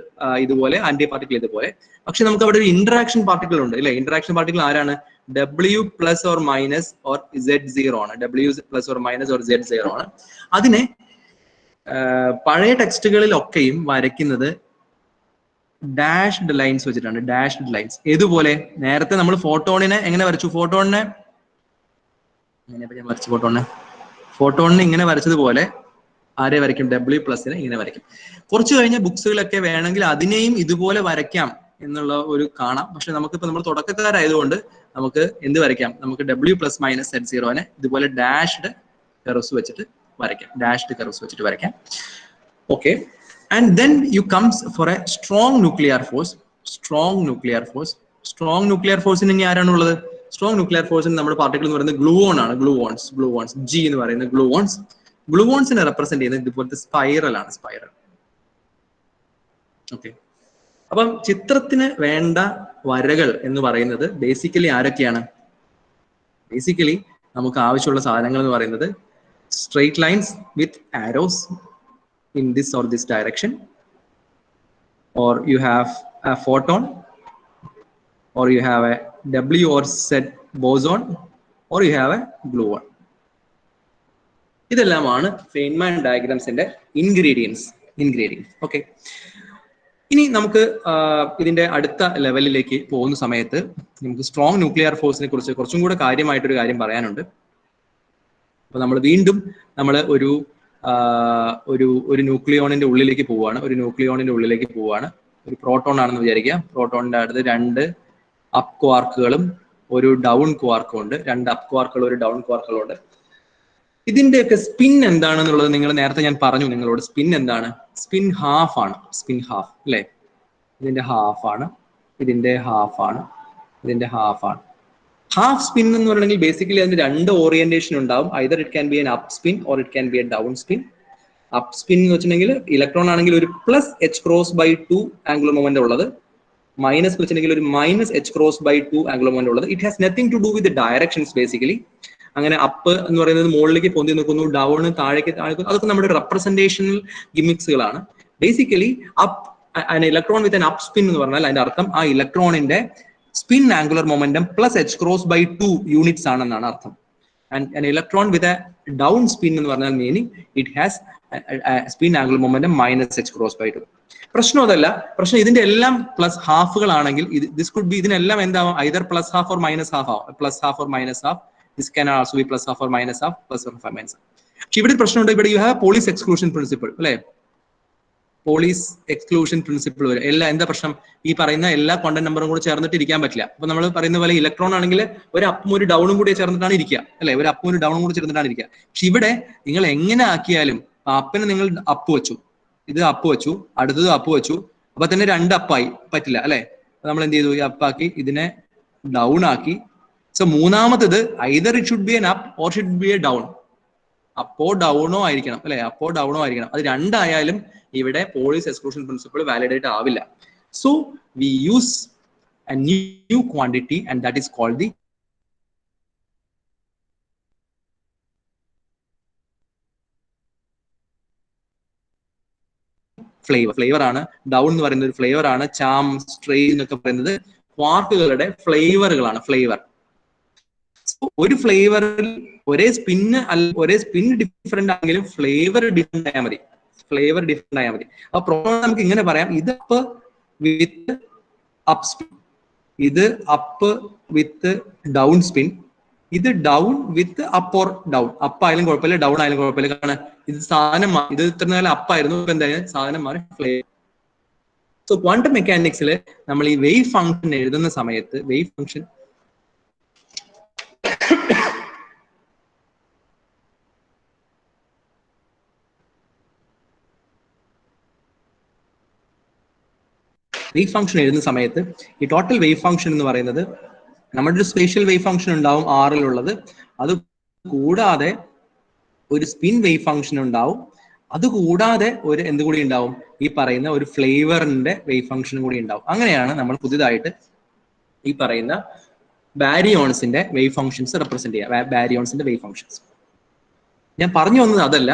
ഇതുപോലെ, ആന്റി പാർട്ടിക്കിൾ ഇതുപോലെ. പക്ഷെ നമുക്ക് അവിടെ ഒരു ഇന്ററാക്ഷൻ പാർട്ടിക്കിൾ ഉണ്ട്, അല്ലെ? ഇന്ററാക്ഷൻ പാർട്ടിക്കിൾ ആരാണ്? W plus or minus or Z0 ആണ്. W plus or minus or Z0 ആണ്. അതിനെ പഴയ ടെക്സ്റ്റുകളിലൊക്കെയും വരയ്ക്കുന്നത് ഡാഷ്ഡ് ലൈൻസ് വെച്ചിട്ടാണ്. ഡാഷ്ഡ് ലൈൻസ് ഇതുപോലെ. നേരത്തെ നമ്മൾ ഫോട്ടോണിനെ എങ്ങനെ വരച്ചു? ഫോട്ടോണിനെ ഇങ്ങനെ വരച്ചതുപോലെ ആരെ വരയ്ക്കും? W പ്ലസിനെ ഇങ്ങനെ വരയ്ക്കും. കുറച്ച് കഴിഞ്ഞ ബുക്സുകളൊക്കെ വേണമെങ്കിൽ അതിനെയും ഇതുപോലെ വരയ്ക്കാം എന്നുള്ള ഒരു കാണാം. പക്ഷെ നമുക്കിപ്പോ നമ്മൾ തുടക്കക്കാരായതുകൊണ്ട് നമുക്ക് എന്ത് വരയ്ക്കാം? നമുക്ക് W plus minus Z0നെ ഇതുപോലെ ഡാഷ്ഡ് കർവ്സ് വെച്ചിട്ട് വരയ്ക്കാം. Okay. And then you comes for a strong nuclear force. Strong nuclear force in ഇനി ആരാണുള്ളത്? സ്ട്രോങ് ന്യൂക്ലിയർ ഫോഴ്സിന് നമ്മുടെ പാർട്ടിക്കിൾ എന്ന് പറയുന്നത് ഗ്ലൂവോൺ ആണ്. ഗ്ലൂവോൺസ് G എന്ന് പറയുന്നത് ഗ്ലൂവോൺസിനെ റെപ്രസെന്റ് ചെയ്യുന്നത് ഇതുപോലത്തെ സ്പൈറൽ ആണ്. ഓക്കെ. അപ്പം ചിത്രത്തിന് വേണ്ട വരകൾ എന്ന് പറയുന്നത് ബേസിക്കലി ആരൊക്കെയാണ്? ബേസിക്കലി നമുക്ക് ആവശ്യമുള്ള സാധനങ്ങൾ എന്ന് പറയുന്നത് straight lines with arrows in this or this direction, or you have a photon, or you have a W or Z boson, or you have a gluon. ഇതെല്ലാമാണ് ഫെയ്ൻമാൻ ഡയഗ്രാംസിന്റെ ഇൻഗ്രീഡിയൻസ്. ഓക്കെ. ഇനി നമുക്ക് ഇതിന്റെ അടുത്ത ലെവലിലേക്ക് പോകുന്ന സമയത്ത് നമുക്ക് സ്ട്രോങ് ന്യൂക്ലിയർ ഫോഴ്സിനെ കുറിച്ച് കുറച്ചും കൂടെ കാര്യമായിട്ടൊരു കാര്യം പറയാനുണ്ട്. അപ്പൊ നമ്മൾ വീണ്ടും ഒരു ന്യൂക്ലിയോണിന്റെ ഉള്ളിലേക്ക് പോവുകയാണ്. ഒരു പ്രോട്ടോൺ ആണെന്ന് വിചാരിക്കുക. പ്രോട്ടോണിന്റെ അടുത്ത് 2 അപ്പ് ക്വാർക്കുകളും ഒരു ഡൗൺ ക്വാർക്കും ഉണ്ട്. 2 അപ്പ് ക്വാർക്കുകളും ഒരു ഡൗൺ ക്വാർക്കുകളും ഉണ്ട്. ഇതിന്റെയൊക്കെ സ്പിൻ എന്താണെന്നുള്ളത് നേരത്തെ ഞാൻ പറഞ്ഞു നിങ്ങളോട്. സ്പിൻ എന്താണ്? സ്പിൻ ഹാഫ് ആണ്. അല്ലെ? ഇതിന്റെ ഹാഫ് ആണ്. ഹാഫ് സ്പിൻ എന്ന് പറയണമെങ്കിൽ ബേസിക്കലി അതിന് 2 ഓറിയന്റേഷൻ ഉണ്ടാവും. Either it can be an up spin or it can be a down spin. Up spin എന്ന് വെച്ചിട്ടുണ്ടെങ്കിൽ ഇലക്ട്രോൺ ആണെങ്കിൽ ഒരു plus h cross by 2 angular moment ഉള്ളത്, മൈനസ് വെച്ചിട്ടുണ്ടെങ്കിൽ ഒരു minus h cross by 2 angular moment ഉള്ളത്. It has nothing to do with directions basically. അങ്ങനെ up എന്ന് പറയുന്നത് മുകളിലേക്ക് പൊന്തി നിൽക്കുന്നു, ഡൗൺ താഴേക്ക് അതൊക്കെ നമ്മുടെ റെപ്രസെന്റേഷണൽ ഗിമിക്സുകളാണ്. Basically electron with up spin എന്ന് പറഞ്ഞാൽ അതിന്റെ അർത്ഥം ആ ഇലക്ട്രോണിന്റെ spin angular momentum plus h cross by 2 units ആണെന്നാണ് അർത്ഥം. And electron with down spin എന്ന് പറഞ്ഞാൽ meaning it has spin angular momentum minus h cross by 2. പ്രശ്നം അതല്ല, പ്രശ്നം ഇതിന്റെ എല്ലാം പ്ലസ് ഹാഫുകളാണെങ്കിൽ ദിസ് കുഡ് ബി, ഇതിനെല്ലാം എന്താവും, either plus half or minus half ആവും, plus half or minus half. This can also be plus half or minus half, plus or minus half. പക്ഷെ ഇവിടെ പ്രശ്നമുണ്ട്, ഇവിടെ you have Pauli's exclusion principle അല്ലെ, Pauli's exclusion principle വരും. എന്താ പ്രശ്നം, ഈ പറയുന്ന എല്ലാ ക്വാണ്ടം നമ്പറും കൂടെ ചേർന്നിട്ട് ഇരിക്കാൻ പറ്റില്ല. അപ്പൊ നമ്മൾ പറയുന്ന പോലെ ഇലക്ട്രോൺ ആണെങ്കിൽ ഒരു അപ്പും ഒരു ഡൗണും കൂടി ചേർന്നിട്ടാണ് ഇരിക്കുക അല്ലെ, ഒരു അപ്പും ഒരു ഡൗണും കൂടി ചേർന്നിട്ടാണ് ഇരിക്കുക. പക്ഷെ ഇവിടെ നിങ്ങൾ എങ്ങനെ ആക്കിയാലും അപ്പിന് നിങ്ങൾ അപ്പ് വെച്ചു, ഇത് അപ്പ് വെച്ചു, അടുത്തത് അപ്പ് വെച്ചു, അപ്പൊ തന്നെ രണ്ട് അപ്പായി പറ്റില്ല അല്ലെ. നമ്മൾ എന്ത് ചെയ്തു, ഈ അപ്പാക്കി ഇതിനെ ഡൗൺ ആക്കി. സോ മൂന്നാമത്തത് either it should be an up or should be a down, അപ്പോ ഡൗണോ ആയിരിക്കണം അല്ലെ, അപ്പോ ഡൗണോ ആയിരിക്കണം. അത് രണ്ടായാലും ഇവിടെ പോളീസ് എക്സ്ക്ലൂഷൻ പ്രിൻസിപ്പിൾ വാലിഡേറ്റ് ആവില്ല. So we use a new quantity and that is called the flavour ആണ്. ഡൗൺ എന്ന് പറയുന്നത് ഒരു ഫ്ലേവർ ആണ്. ചാം, സ്ട്രെയിൻ എന്നൊക്കെ പറയുന്നത് ക്വാർക്കുകളുടെ ഫ്ലേവറുകളാണ്. ഫ്ലേവർ ഒരു ഫ്ലേവറിൽ ഒരേ സ്പിൻ ഡിഫറെന്റ് ആണെങ്കിലും ഫ്ലേവർ ഡിഫറെന്റ് ആയാൽ മതി, ഫ്ലേവർ ഡിഫറെന്റ് ആയാൽ മതി. അപ്പൊ പ്രോബ്ലം നമുക്ക് ഇങ്ങനെ പറയാം, ഇത് അപ്പ് വിത്ത് അപ്പ് സ്പിൻ, ഇത് അപ്പ് വിത്ത് ഡൗൺ സ്പിൻ, ഇത് down with up or down. Up ആയാലും കുഴപ്പമില്ല, ഡൗൺ ആയാലും കുഴപ്പമില്ല. കാരണം ഇത് സാധനം ഇത് ഇത്ര നേരം അപ്പ് ആയിരുന്നു, ഇപ്പൊ എന്തായാലും സാധനം മാറി ഫ്ലേവർ. സോ ക്വാണ്ടം മെക്കാനിക്സിൽ നമ്മൾ ഈ വേവ് ഫംഗ്ഷൻ എഴുതുന്ന സമയത്ത് വേവ് ഫംഗ്ഷൻ എഴുതുന്ന സമയത്ത് ഈ ടോട്ടൽ വേവ് ഫംഗ്ഷൻ എന്ന് പറയുന്നത് നമ്മുടെ ഒരു സ്പേഷ്യൽ വേവ് ഫംഗ്ഷൻ ഉണ്ടാവും ആറിലുള്ളത്, അത് കൂടാതെ ഒരു സ്പിൻ വേവ് ഫംഗ്ഷൻ ഉണ്ടാവും, അത് കൂടാതെ ഒരു എന്ത് കൂടി ഉണ്ടാവും, ഈ പറയുന്ന ഒരു ഫ്ലേവറിന്റെ വേവ് ഫംഗ്ഷൻ കൂടി ഉണ്ടാവും. അങ്ങനെയാണ് നമ്മൾ പുതിയതായിട്ട് ഈ പറയുന്ന ബാരിയോൺസിന്റെ വേവ് ഫംഗ്ഷൻസ് റെപ്രസെന്റ് ചെയ്യുക. ബാരിയോൺസിന്റെ വേവ് ഫംഗ്ഷൻസ് ഞാൻ പറഞ്ഞു വന്നത് അതല്ല.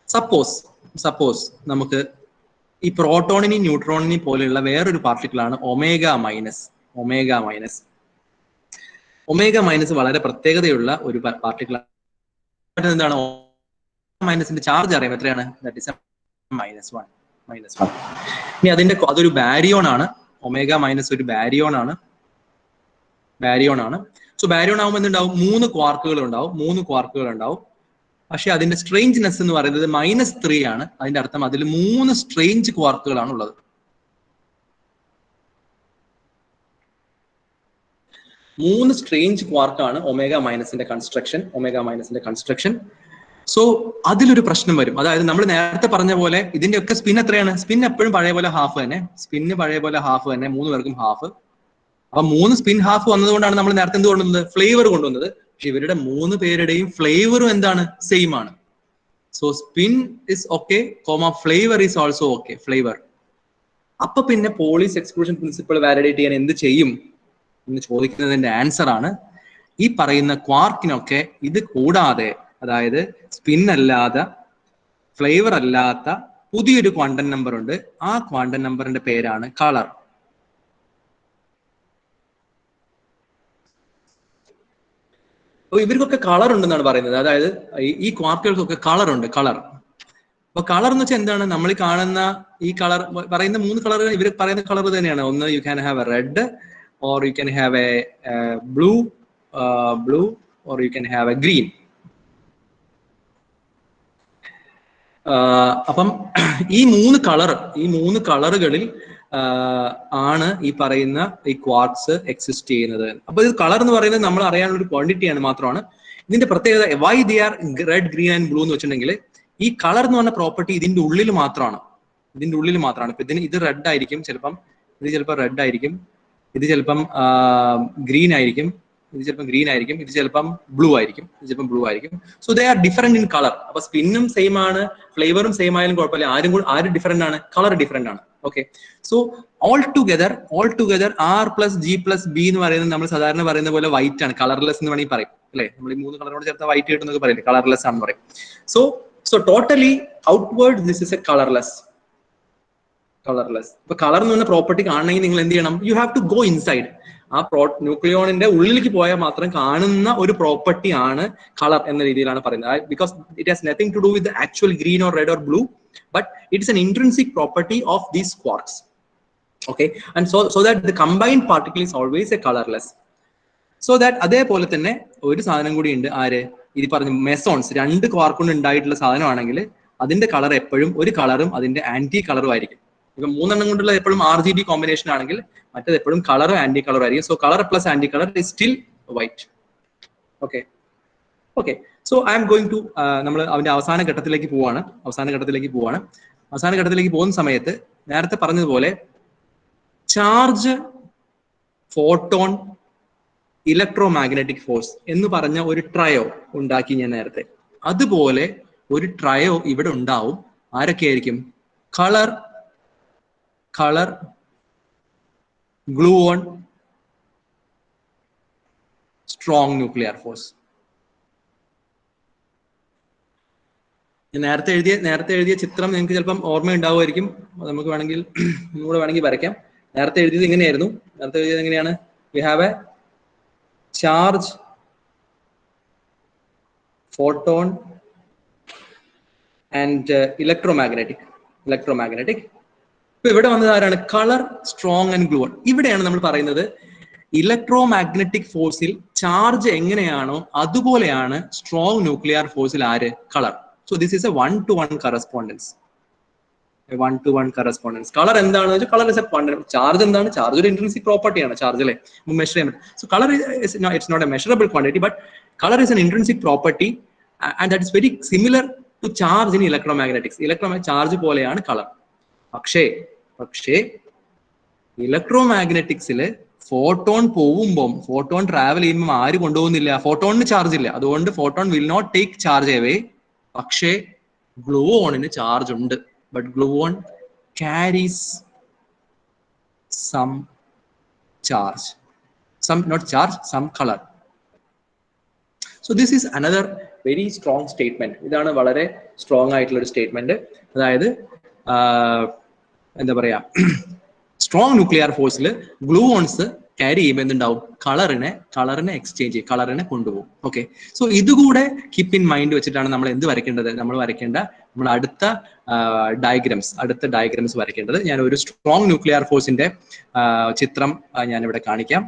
സപ്പോസ് നമുക്ക് ഈ പ്രോട്ടോണിനെയും ന്യൂട്രോണിനെയും പോലെയുള്ള വേറൊരു പാർട്ടിക്കിളാണ് ഒമേഗ മൈനസ്. ഒമേഗ മൈനസ് വളരെ പ്രത്യേകതയുള്ള ഒരു പാർട്ടിക്കിളാണ്. എന്താണ് മൈനസിന്റെ ചാർജ് അറിയാം എത്രയാണ്, ദാറ്റ് ഈസ് -1. ഇനി അതൊരു ബാരിയോൺ ആണ്. ഒമേഗ മൈനസ് ഒരു ബാരിയോൺ ആണ്. സോ ബാരിയോൺ ആകുമ്പോൾ എന്തുണ്ടാവും, 3 ക്വാർക്കുകൾ ഉണ്ടാവും. പക്ഷെ അതിന്റെ സ്ട്രേഞ്ച്നെസ് എന്ന് പറയുന്നത് -3 ആണ്. അതിന്റെ അർത്ഥം അതിൽ 3 സ്ട്രേഞ്ച് ക്വാർക്കുകളാണ് ഉള്ളത്. 3 സ്ട്രേഞ്ച് ക്വാർക്കാണ് ഒമേഗ മൈനസിന്റെ കൺസ്ട്രക്ഷൻ. സോ അതിലൊരു പ്രശ്നം വരും. അതായത് നമ്മൾ നേരത്തെ പറഞ്ഞ പോലെ ഇതിന്റെ ഒക്കെ സ്പിൻ എത്രയാണ്, സ്പിൻ എപ്പോഴും പഴയ പോലെ ഹാഫ് തന്നെ, 3 പേർക്കും ഹാഫ്. അപ്പൊ 3 സ്പിൻ ഹാഫ് വന്നതുകൊണ്ടാണ് നമ്മൾ നേരത്തെ എന്ത് കൊണ്ടുവന്നത്, ഫ്ലേവർ കൊണ്ടുവന്നത്. പക്ഷെ ഇവരുടെ 3 പേരുടെയും ഫ്ലേവറും എന്താണ്, സെയിം ആണ്. So spin is okay, flavour is also okay, flavour. അപ്പൊ പിന്നെ പോളീസ് എക്സ്ക്ലൂഷൻ പ്രിൻസിപ്പിൾ വാലിഡേറ്റ് ചെയ്യാൻ എന്ത് ചെയ്യും എന്ന് ചോദിക്കുന്നതിന്റെ ആൻസർ ആണ് ഈ പറയുന്ന ക്വാർക്കിനൊക്കെ ഇത് കൂടാതെ, അതായത് സ്പിൻ അല്ലാതെ ഫ്ലേവർ അല്ലാത്ത പുതിയൊരു ക്വാണ്ടം നമ്പർ ഉണ്ട്. ആ ക്വാണ്ടം നമ്പറിന്റെ പേരാണ് കളർ. ഇവർക്കൊക്കെ കളർ ഉണ്ടെന്നാണ് പറയുന്നത്. അതായത് ഈ ക്വാർക്കുകൾക്കൊക്കെ കളർ ഉണ്ട്. അപ്പൊ കളർ എന്ന് വെച്ചാൽ എന്താണ്, നമ്മൾ ഈ കാണുന്ന ഈ കളർ പറയുന്ന 3 കളർ ഇവർ പറയുന്ന കളർ തന്നെയാണ്. ഒന്ന് you can have A red, or you can have A blue, or you can have A green. അപ്പം ഈ 3 കളറുകളിൽ ആണ് ഈ പറയുന്ന ഈ ക്വാർട്സ് എക്സിസ്റ്റ് ചെയ്യുന്നത്. അപ്പൊ ഇത് കളർ എന്ന് പറയുന്നത് നമ്മൾ അറിയാനുള്ള ഒരു ക്വാണ്ടിറ്റിയാണ് മാത്രമാണ്. ഇതിന്റെ പ്രത്യേകത why the are red, green and blue എന്ന് വെച്ചിട്ടുണ്ടെങ്കിൽ ഈ കളർ എന്ന് പറഞ്ഞ പ്രോപ്പർട്ടി ഇതിന്റെ ഉള്ളിൽ മാത്രമാണ്. ഇപ്പൊ ഇത് റെഡ് ആയിരിക്കും ചിലപ്പം, ഇത് ചിലപ്പോൾ റെഡ് ആയിരിക്കും, ഇത് ചിലപ്പം ഗ്രീൻ ആയിരിക്കും, ഇത് ചിലപ്പം ഗ്രീൻ ആയിരിക്കും, ഇത് ചിലപ്പം ബ്ലൂ ആയിരിക്കും, ഇത് ചിലപ്പം ബ്ലൂ ആയിരിക്കും. So they are different in colour. അപ്പൊ സ്പിന്നും സെയിം ആണ്, ഫ്ലേവറും സെയിം ആയാലും കുഴപ്പമില്ല. ആരും ഡിഫറെന്റ് ആണ്, കളർ ഡിഫറെന്റ് ആണ്. Okay, so all together R plus G plus B എന്ന് പറയുന്നത് നമ്മൾ സാധാരണ പറയുന്ന പോലെ വൈറ്റ് ആണ്, കളർലെസ് എന്ന് വേണമെങ്കിൽ പറയും അല്ലെ. നമ്മൾ ഈ 3 കളറോട് ചേർത്ത വൈറ്റ് കിട്ടുന്നൊക്കെ പറയില്ലേ, കളർലെസ് ആണെന്ന് പറയും. So totally outward this is a colourless. ഇപ്പൊ കളർ എന്ന് പറഞ്ഞ പ്രോപ്പർട്ടി കാണണമെങ്കിൽ നിങ്ങൾ എന്ത് ചെയ്യണം? You have to go inside. ആ ന്യൂക്ലിയോണിന്റെ ഉള്ളിലേക്ക് പോയാൽ മാത്രം കാണുന്ന ഒരു പ്രോപ്പർട്ടി ആണ് കളർ എന്ന രീതിയിലാണ് പറയുന്നത്. Because it has nothing to do with actual green or red or blue, but it's an intrinsic property of these quarks. Okay, and so that the combined particle is always a colorless. So that അതേപോലെ തന്നെ ഒരു സാധനം കൂടി ഉണ്ട്, ആര് ഇത് പറഞ്ഞ mesons, 2 quark കൊണ്ട് ഉണ്ടായിട്ടുള്ള സാധനമാണെങ്കിൽ അതിന്റെ കളർ എപ്പോഴും ഒരു കളറും അതിന്റെ ആന്റി കളറും ആയിരിക്കും. ഇപ്പൊ 3 എണ്ണം കൊണ്ടുള്ള എപ്പോഴും RGB കോമ്പിനേഷൻ ആണെങ്കിൽ മറ്റേത് എപ്പോഴും കളറും ആന്റി കളറും ആയിരിക്കും. So colour plus anti colour is still white. Okay, so I am going to നമ്മൾ അതിന്റെ അവസാന ഘട്ടത്തിലേക്ക് പോവാണ്. അവസാന ഘട്ടത്തിലേക്ക് പോകുന്ന സമയത്ത് നേരത്തെ പറഞ്ഞതുപോലെ ചാർജ്, ഫോട്ടോൺ, ഇലക്ട്രോമാഗ്നറ്റിക് ഫോഴ്സ് എന്ന് പറഞ്ഞ ഒരു ട്രയോ ഉണ്ടാക്കി ഞാൻ നേരത്തെ. അതുപോലെ ഒരു ട്രയോ ഇവിടെ ഉണ്ടാവും. ആരൊക്കെയായിരിക്കും? Colour, gluon, strong nuclear force. നേരത്തെ എഴുതിയ ചിത്രം നിങ്ങൾക്ക് ചിലപ്പം ഓർമ്മ ഉണ്ടാവുമായിരിക്കും. നമുക്ക് വേണമെങ്കിൽ ഒന്നുകൂടെ വേണമെങ്കിൽ വരയ്ക്കാം. നേരത്തെ എഴുതിയത് എങ്ങനെയായിരുന്നു? എങ്ങനെയാണ്? V have a charge, photon and electromagnetic. ഇപ്പൊ ഇവിടെ വന്നത് ആരാണ്? Colour, strong and gluon. ഇവിടെയാണ് നമ്മൾ പറയുന്നത് ഇലക്ട്രോമാഗ്നറ്റിക് ഫോഴ്സിൽ ചാർജ് എങ്ങനെയാണോ അതുപോലെയാണ് സ്ട്രോങ് ന്യൂക്ലിയർ ഫോഴ്സിൽ ആര്? Colour. So this is a 1-to-1 correspondence. Colour എന്താണെന്ന് വെച്ചാൽ colour is a quantum. Charge എന്താണ്? ചാർജ് ഒരു ഇൻട്രിൻസിക് പ്രോപ്പർട്ടി ആണ്, ചാർജ് അല്ലേ, മെഷർ ചെയ്യാൻ പറ്റും. So colour it's not a measurable quantity, but colour is an intrinsic property and that is very similar to charge in electromagnetics. Charge പോലെയാണ് colour. പക്ഷേ ഇലക്ട്രോമാഗ്നറ്റിക്സിൽ photon പോകുമ്പോൾ, ഫോട്ടോൺ ട്രാവൽ ചെയ്യുമ്പോൾ ആര് കൊണ്ടുപോകുന്നില്ല? ഫോട്ടോണിന് ചാർജ് ഇല്ല. അതുകൊണ്ട് photon will not take charge away. പക്ഷേ ഗ്ലൂവോണിന് ചാർജ് ഉണ്ട്. But gluon carries some charge, some colour. So this is another very strong statement. ഇതാണ് വളരെ സ്ട്രോങ് ആയിട്ടുള്ള ഒരു സ്റ്റേറ്റ്മെന്റ്. അതായത് എന്താ പറയാ, സ്ട്രോങ് ന്യൂക്ലിയർ ഫോഴ്സിൽ ഗ്ലൂവോൺസ് ക്യാരി ചെയ്യുമ്പോൾ എന്തുണ്ടാവും? കളറിനെ എക്സ്ചേഞ്ച് ചെയ്യും, കളറിനെ കൊണ്ടുപോകും. ഓക്കെ, സോ ഇതുകൂടെ കീപ്പ് ഇൻ മൈൻഡ് വെച്ചിട്ടാണ് നമ്മൾ എന്ത് വരയ്ക്കേണ്ടത്? നമ്മൾ അടുത്ത ഡയഗ്രംസ് വരയ്ക്കേണ്ടത്. ഞാൻ ഒരു സ്ട്രോങ് ന്യൂക്ലിയർ ഫോഴ്സിന്റെ ചിത്രം ഞാൻ ഇവിടെ കാണിക്കാം.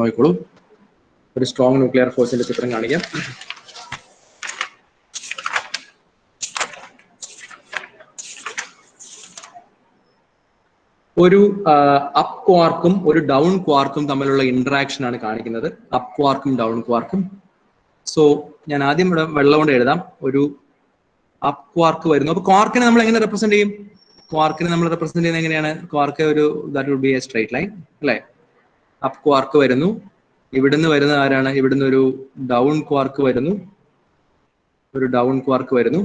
നോക്കിക്കോളൂ, ഒരു സ്ട്രോങ് ന്യൂക്ലിയർ ഫോഴ്സിന്റെ ചിത്രം കാണിക്കാം. ഒരു അപ്പ് ക്വാർക്കും ഒരു ഡൗൺ ക്വാർക്കും തമ്മിലുള്ള ഇന്ററാക്ഷൻ ആണ് കാണിക്കുന്നത്. അപ്പ് ക്വാർക്കും ഡൗൺ ക്വാർക്കും. സോ ഞാൻ ആദ്യം ഇവിടെ വെള്ളം കൊണ്ട് എഴുതാം. ഒരു അപ്പ് ക്വാർക്ക് വരുന്നു. അപ്പൊ ക്വാർക്കിനെ നമ്മൾ എങ്ങനെ റെപ്രസെന്റ് ചെയ്യും? ക്വാർക്കിനെ നമ്മൾ റെപ്രസെന്റ് ചെയ്യുന്നത് എങ്ങനെയാണ്? Quark that would be a straight line അല്ലെ. അപ്പ് ക്വാർക്ക് വരുന്നു. ഇവിടുന്ന് വരുന്ന ആരാണ്? ഇവിടുന്ന് ഒരു ഡൗൺ ക്വാർക്ക് വരുന്നു.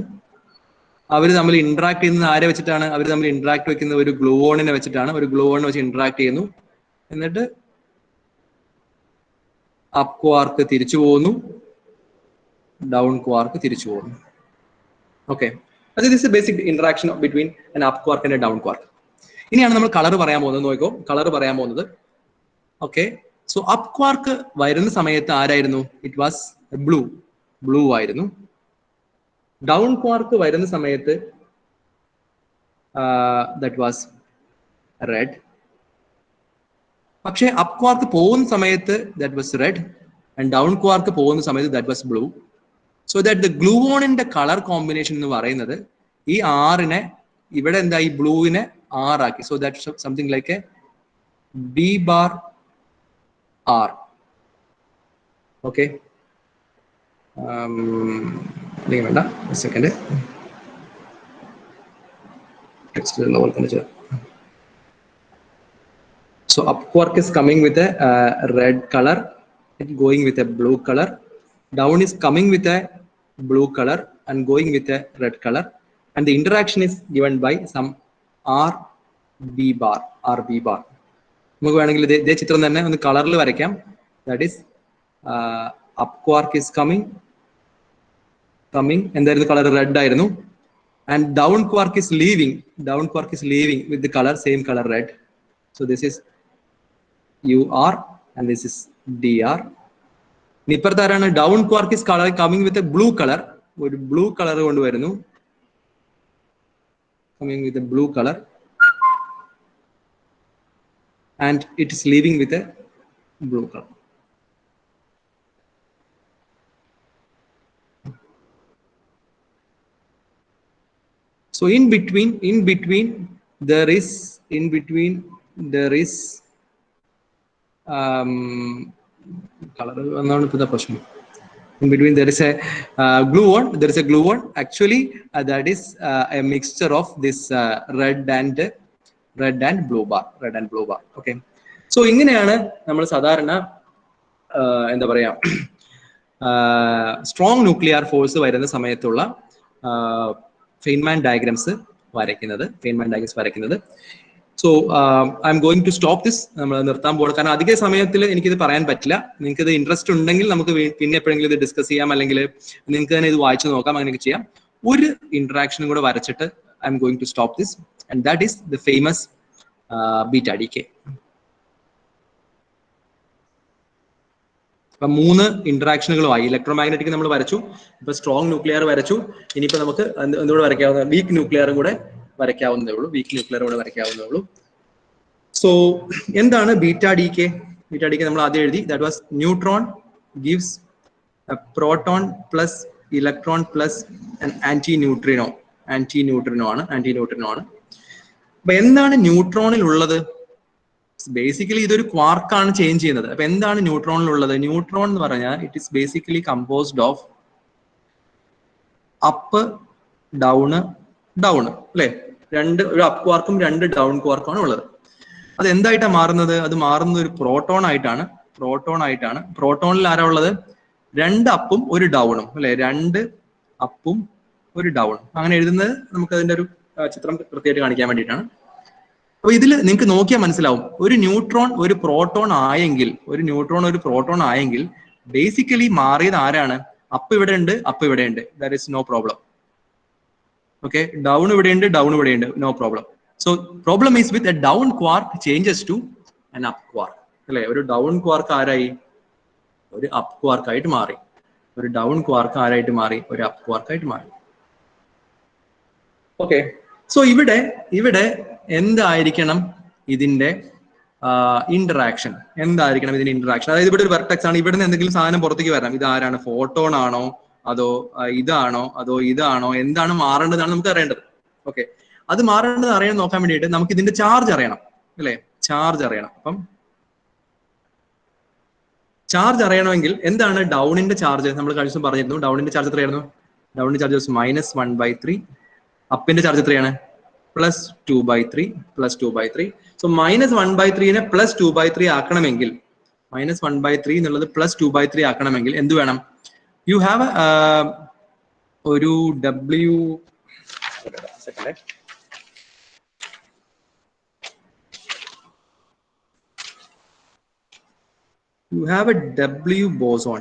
അവർ തമ്മിൽ ഇന്ററാക്ട് ചെയ്യുന്നത് ആരെ വെച്ചിട്ടാണ്? അവർ തമ്മിൽ ഇന്ററാക്ട് വെക്കുന്നത് ഒരു ഗ്ലൂവോണിനെ വെച്ചിട്ടാണ്. ഒരു ഗ്ലൂവോണിനെ വെച്ച് ഇന്ററാക്ട് ചെയ്യുന്നു. എന്നിട്ട് അപ്പ് ക്വാർക്ക് തിരിച്ചു പോകുന്നു, ഡൗൺ ക്വാർക്ക് തിരിച്ചു പോകുന്നു. Okay, this is basic interaction between an up quark and A down quark. ഇനിയാണ് നമ്മൾ കളർ പറയാൻ പോകുന്നത്. നോക്കിക്കോ, കളർ പറയാൻ പോകുന്നത്. ഓക്കെ, സോ അപ്പ് ക്വാർക്ക് വരുന്ന സമയത്ത് ആരായിരുന്നു? ഇറ്റ് വാസ് ബ്ലൂ ആയിരുന്നു. ഡൗൺ ക്വാർക്ക് വരുന്ന സമയത്ത് ദാറ്റ് വാസ് റെഡ്. പക്ഷേ അപ്പ് ക്വാർക്ക് പോകുന്ന സമയത്ത് that was red and down quark പോകുന്ന സമയത്ത് that was blue. So that the ഗ്ലൂവോണിന്റെ കളർ കോമ്പിനേഷൻ എന്ന് പറയുന്നത് ഈ ആറിനെ ഇവിടെ എന്താ, ഈ ബ്ലൂവിനെ ആറാക്കി. So that something like a B bar R. Okay, വേണ്ട, സെക്കൻഡ് ടെക്സ്റ്റ് പോലെ തന്നെ ചെയ്യാം. So up quark is coming with a red color it going with a blue color. Down is coming with a blue color and going with a red color. And the interaction is given by some RB bar. RB bar. നമുക്ക് വേണമെങ്കിൽ ഇതേ ചിത്രം തന്നെ ഒന്ന് കളറിൽ വരയ്ക്കാം. That is up quark is coming. എന്തായിരുന്നു colour? Red ആയിരുന്നു. And down quark is leaving. Down quark is leaving with the color, same color, red. So this is UR and this is DR. ഇപ്പുറത്താരാണ്? Down quark is colour coming with a blue colour. ഒരു blue colour കൊണ്ടുവരുന്നു. Coming with a blue colour and it is leaving with a blue colour. So in between there is color the question. In between there is a glue on. Actually that is a mixture of this red and blue bar. Okay, so ഇങ്ങനെയാണ് നമ്മൾ സാധാരണ എന്താ പറയാ strong nuclear force വരുന്ന സമയത്തുള്ള Feynman diagrams വരയ്ക്കുന്നത്. So I'm going to stop this. നമ്മൾ നിർത്താൻ പോകണം, കാരണം അധിക സമയത്തിൽ എനിക്കിത് പറയാൻ പറ്റില്ല. നിങ്ങൾക്ക് ഇത് ഇൻട്രസ്റ്റ് ഉണ്ടെങ്കിൽ നമുക്ക് പിന്നെ എപ്പോഴെങ്കിലും ഇത് ഡിസ്കസ് ചെയ്യാം, അല്ലെങ്കിൽ നിങ്ങൾക്ക് തന്നെ ഇത് വായിച്ചു നോക്കാം, അങ്ങനെയൊക്കെ ചെയ്യാം. ഒരു ഇന്ററാക്ഷനും കൂടെ വരച്ചിട്ട് I'm going to stop this, and that is the famous beta decay. അപ്പൊ 3 ഇന്ററാക്ഷനുകളുമായി. ഇലക്ട്രോമാഗ്നറ്റിക് നമ്മൾ വരച്ചു, ഇപ്പൊ സ്ട്രോങ് ന്യൂക്ലിയർ വരച്ചു. ഇനിയിപ്പോ നമുക്ക് എന്തുകൂടെ വരയ്ക്കാവുന്ന? വീക്ക് ന്യൂക്ലിയറും കൂടെ വരയ്ക്കാവുന്നതേ ഉള്ളൂ. സോ എന്താണ് ബീറ്റ ഡീകേ? നമ്മൾ ആദ്യം എഴുതി. That was neutron gives a proton plus electron plus anti neutrino ആണ്. അപ്പൊ എന്താണ് ന്യൂട്രോണിൽ ഉള്ളത്? ബേസിക്കലി ഇതൊരു ക്വാർക്കാണ് ചേഞ്ച് ചെയ്യുന്നത്. അപ്പൊ എന്താണ് ന്യൂട്രോണിലുള്ളത്? ന്യൂട്രോൺ എന്ന് പറഞ്ഞാൽ it is basically composed of up down അല്ലെ? ഒരു അപ്പ് ക്വാർക്കും 2 ഡൗൺ ക്വാർക്കും ആണ് ഉള്ളത്. അത് എന്തായിട്ടാണ് മാറുന്നത്? അത് മാറുന്നത് ഒരു പ്രോട്ടോൺ ആയിട്ടാണ്. പ്രോട്ടോണിൽ ആരാ ഉള്ളത്? 2 അപ്പും 1 ഡൗണും അല്ലെ? 2 അപ്പും 1 ഡൗണും. അങ്ങനെ എഴുതുന്നത് നമുക്ക് അതിന്റെ ഒരു ചിത്രം കൃത്യമായിട്ട് കാണിക്കാൻ വേണ്ടിയിട്ടാണ്. അപ്പൊ ഇതിൽ നിങ്ങൾക്ക് നോക്കിയാൽ മനസ്സിലാവും, ഒരു ന്യൂട്രോൺ ഒരു പ്രോട്ടോൺ ആയെങ്കിൽ ബേസിക്കലി മാറിയത് ആരാണ്? അപ്പ് ഇവിടെ ഉണ്ട്. That is no problem. Okay, down ഇവിടെയുണ്ട്, no problem. So problem is with a down quark changes to an up quark അല്ലെ? ഒരു ഡൗൺ ക്വാർക്ക് ആരായി? ഒരു അപ്പ് ക്വാർക്കായിട്ട് മാറി. ഒരു ഡൗൺ ക്വാർക്ക് ആരായിട്ട് മാറി? ഒരു അപ്പ് ക്വാർക്കായിട്ട് മാറി. ഓക്കെ, സോ ഇവിടെ എന്തായിരിക്കണം ഇതിന്റെ ഇന്ററാക്ഷൻ? അതായത് ഇവിടെ ഒരു വെർട്ടെക്സ് ആണ്. ഇവിടെ നിന്ന് എന്തെങ്കിലും സാധനം പുറത്തേക്ക് വരാം. ഇത് ആരാണ്? ഫോട്ടോൺ ആണോ, അതോ ഇതാണോ, എന്താണ് മാറേണ്ടതാണ് നമുക്ക് അറിയേണ്ടത്. ഓക്കെ, അത് മാറേണ്ടത് അറിയാൻ നോക്കാൻ വേണ്ടിയിട്ട് നമുക്ക് ഇതിന്റെ ചാർജ് അറിയണം അല്ലെ? അപ്പം ചാർജ് അറിയണമെങ്കിൽ എന്താണ് ഡൗണിന്റെ ചാർജ്? നമ്മൾ കഴിഞ്ഞ ദിവസം പറഞ്ഞിരുന്നു. ഡൗണിന്റെ ചാർജ് എത്രയായിരുന്നു? ഡൗണിന്റെ ചാർജ് -1/3. അപ്പിന്റെ ചാർജ് എത്രയാണ്? +2/3. സോ -1/3നെ +2/3 ആക്കണമെങ്കിൽ, -1/3 എന്നുള്ളത് +2/3 ആക്കണമെങ്കിൽ എന്ത് വേണം? യു ഹാവ് ഒരു W boson.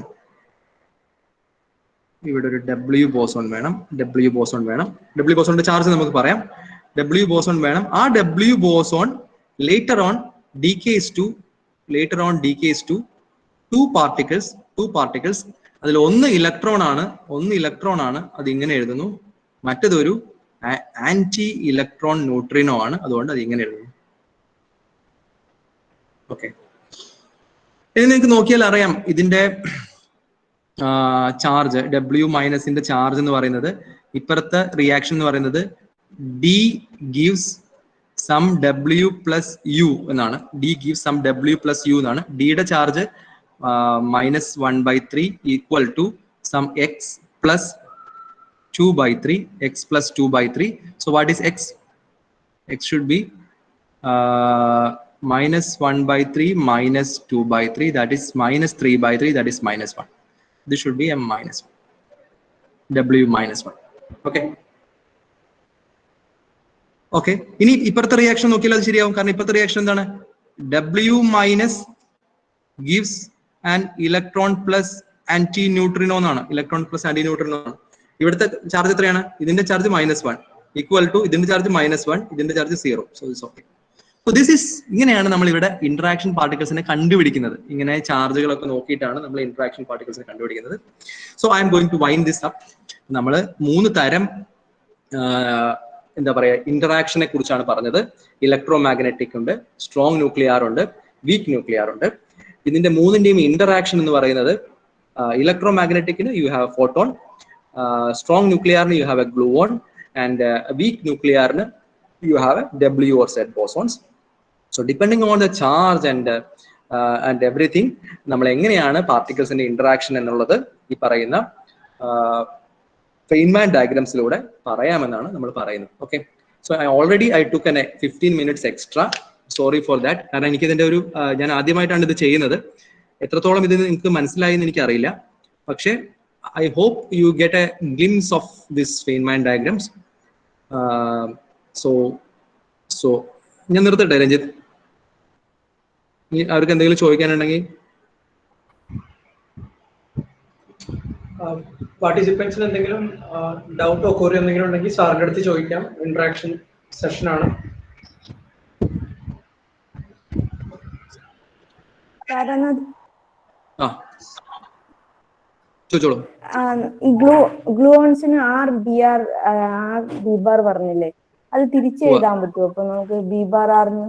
ഇവിടെ ഒരു W boson വേണം. W ബോസോണിന്റെ ചാർജ് നമുക്ക് പറയാം. W boson വേണം. ആ W boson later on decays to 2 particles. അതിൽ ഒന്ന് ഇലക്ട്രോൺ ആണ്. അത് ഇങ്ങനെ എഴുതുന്നു. മറ്റേതൊരു ആന്റി ഇലക്ട്രോൺ ന്യൂട്രിനോ ആണ്. അതുകൊണ്ട് അത് ഇങ്ങനെ എഴുതുന്നു. ഓക്കെ, ഇനി നിങ്ങൾക്ക് നോക്കിയാൽ അറിയാം ഇതിന്റെ ചാർജ്. W- ചാർജ് എന്ന് പറയുന്നത്, ഇപ്പുറത്തെ റിയാക്ഷൻ എന്ന് പറയുന്നത് D gives some W plus U എന്നാണ്. എന്നാണ്. ഡിയുടെ charge -1/3 equal to some x plus 2/3. So what is x? X should be minus 1 by 3 minus 2 by 3, that is minus 3 by 3, that is minus 1. This should be m minus 1. W minus 1. Okay. Okay. ഇനി ഇപ്പുറത്തെ reaction നോക്കിയാൽ അത് ശരിയാവും. കാരണം ഇപ്പുറത്തെ reaction എന്താണ്? W minus gives an electron plus anti-neutrino എന്നാണ്. Electron plus anti neutrino ആണ്. ഇവിടുത്തെ ചാർജ് എത്രയാണ്? ഇതിന്റെ ചാർജ് -1 ഈക്വൽ ടു ഇതിന്റെ ചാർജ് -1, ഇതിന്റെ charge 0. So this okay. So this is ഇങ്ങനെയാണ് നമ്മൾ ഇവിടെ ഇന്ററാക്ഷൻ പാർട്ടിക്കിൾസിനെ കണ്ടുപിടിക്കുന്നത്. ഇങ്ങനെ ചാർജുകളൊക്കെ നോക്കിയിട്ടാണ് നമ്മൾ ഇന്ററാക്ഷൻ പാർട്ടിക്കിൾസിനെ കണ്ടുപിടിക്കുന്നത്. So I'm going to wind this up. നമ്മൾ 3 തരം എന്താ പറയുക ഇന്ററാക്ഷനെ കുറിച്ചാണ് പറഞ്ഞത്. ഇലക്ട്രോ മാഗ്നറ്റിക് ഉണ്ട്, സ്ട്രോങ് ന്യൂക്ലിയർ ഉണ്ട്, വീക്ക് ന്യൂക്ലിയർ ഉണ്ട്. ഇതിന്റെ മൂന്നിന്റെയും ഇന്ററാക്ഷൻ എന്ന് പറയുന്നത് ഇലക്ട്രോ മാഗ്നറ്റിക്കിന് യു ഹാവ് ഫോട്ടോൺ, സ്ട്രോങ് ന്യൂക്ലിയറിന് you have a gluon, and weak ന്യൂക്ലിയറിന് you have a W or Z bosons. So depending on the charge and everything, നമ്മൾ എങ്ങനെയാണ് പാർട്ടിക്കിൾസിന്റെ ഇന്ററാക്ഷൻ എന്നുള്ളത് ഈ പറയുന്ന ഫെയ്ൻമാൻ ഡയഗ്രാംസിലൂടെ പറയാമെന്നാണ് നമ്മൾ പറയുന്നത്. Okay. So I took N 15 minutes extra. Sorry for that. കാരണം എനിക്ക് ഇതിന്റെ ഒരു ഞാൻ ആദ്യമായിട്ടാണ് ഇത് ചെയ്യുന്നത്. എത്രത്തോളം ഇത് നിങ്ങൾക്ക് മനസ്സിലായി എന്ന് എനിക്കറിയില്ല. പക്ഷേ I hope you get a glimpse of this Feynman diagrams. So ഞാൻ നിർത്തട്ടെ രഞ്ജിത്ത്? അവർക്ക് എന്തെങ്കിലും ചോദിക്കാനുണ്ടെങ്കിൽ പാർട്ടിസിപ്പൻസിന് എന്തെങ്കിലും ഡൗട്ടോ ക്വറി എന്തെങ്കിലും ഉണ്ടെങ്കിൽ സാറിന്റെ അടുത്ത് ചോദിക്കാം. ഇന്ററാക്ഷൻ സെഷൻ ആണ്. ചോദിച്ചോളൂ. ഈ ഗ്ലൂവോൺസിന് ബി ബാർ പറഞ്ഞില്ലേ, അത് തിരിച്ച് എഴുതാൻ പറ്റുമോ? അപ്പൊ നമുക്ക് ബി ബാർ ആറിന്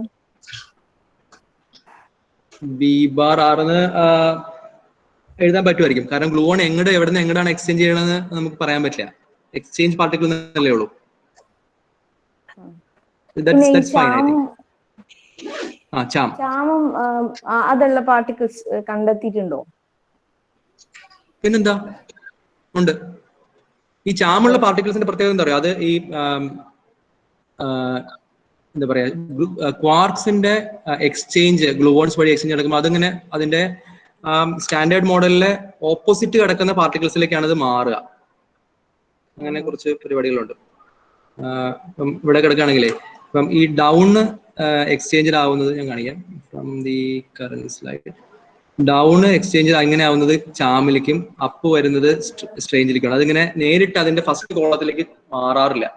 എഴുതാൻ പറ്റുമായിരിക്കും. കാരണം ഗ്ലൂവോൺ എവിടെയാണ് എക്സ്ചേഞ്ച് ചെയ്യണമെന്ന് നമുക്ക് പറയാൻ പറ്റില്ല. എക്സ്ചേഞ്ച് പാർട്ടിക്കിൾ എന്നല്ലേ ഉള്ളൂ. ചാമം അതുള്ള പാർട്ടിക്കിൾസ് കണ്ടെത്തിയിട്ടുണ്ടോ? പിന്നെന്താ, ഉണ്ട്. ഈ ചാമുള്ള പാർട്ടിക്കിൾസിന്റെ പ്രത്യേകത എന്താ പറയുക? അത് ഈ എന്താ പറയാ ക്വാർക്സിന്റെ എക്സ്ചേഞ്ച് ഗ്ലൂവോൺസ് വഴി എക്സ്ചേഞ്ച് നടക്കുമ്പോൾ അതിങ്ങനെ അതിന്റെ സ്റ്റാൻഡേർഡ് മോഡലിലെ ഓപ്പോസിറ്റ് കിടക്കുന്ന പാർട്ടിക്കിൾസിലേക്കാണ് ഇത് മാറുക. അങ്ങനെ കുറച്ച് പരിപാടികളുണ്ട്. ഇപ്പം ഇവിടെ കിടക്കുകയാണെങ്കിലേ ഇപ്പം ഈ ഡൗണ് എക്സ്ചേഞ്ചിലാവുന്നത് ഞാൻ കാണിക്കാം. From the current slide down exchange അങ്ങനെ ആവുന്നത് ചാമിലേക്കും, അപ്പ് വരുന്നത് സ്ട്രേഞ്ചിലേക്കാണ്. അതിങ്ങനെ നേരിട്ട് അതിന്റെ ഫസ്റ്റ് കോളത്തിലേക്ക് മാറാറില്ല.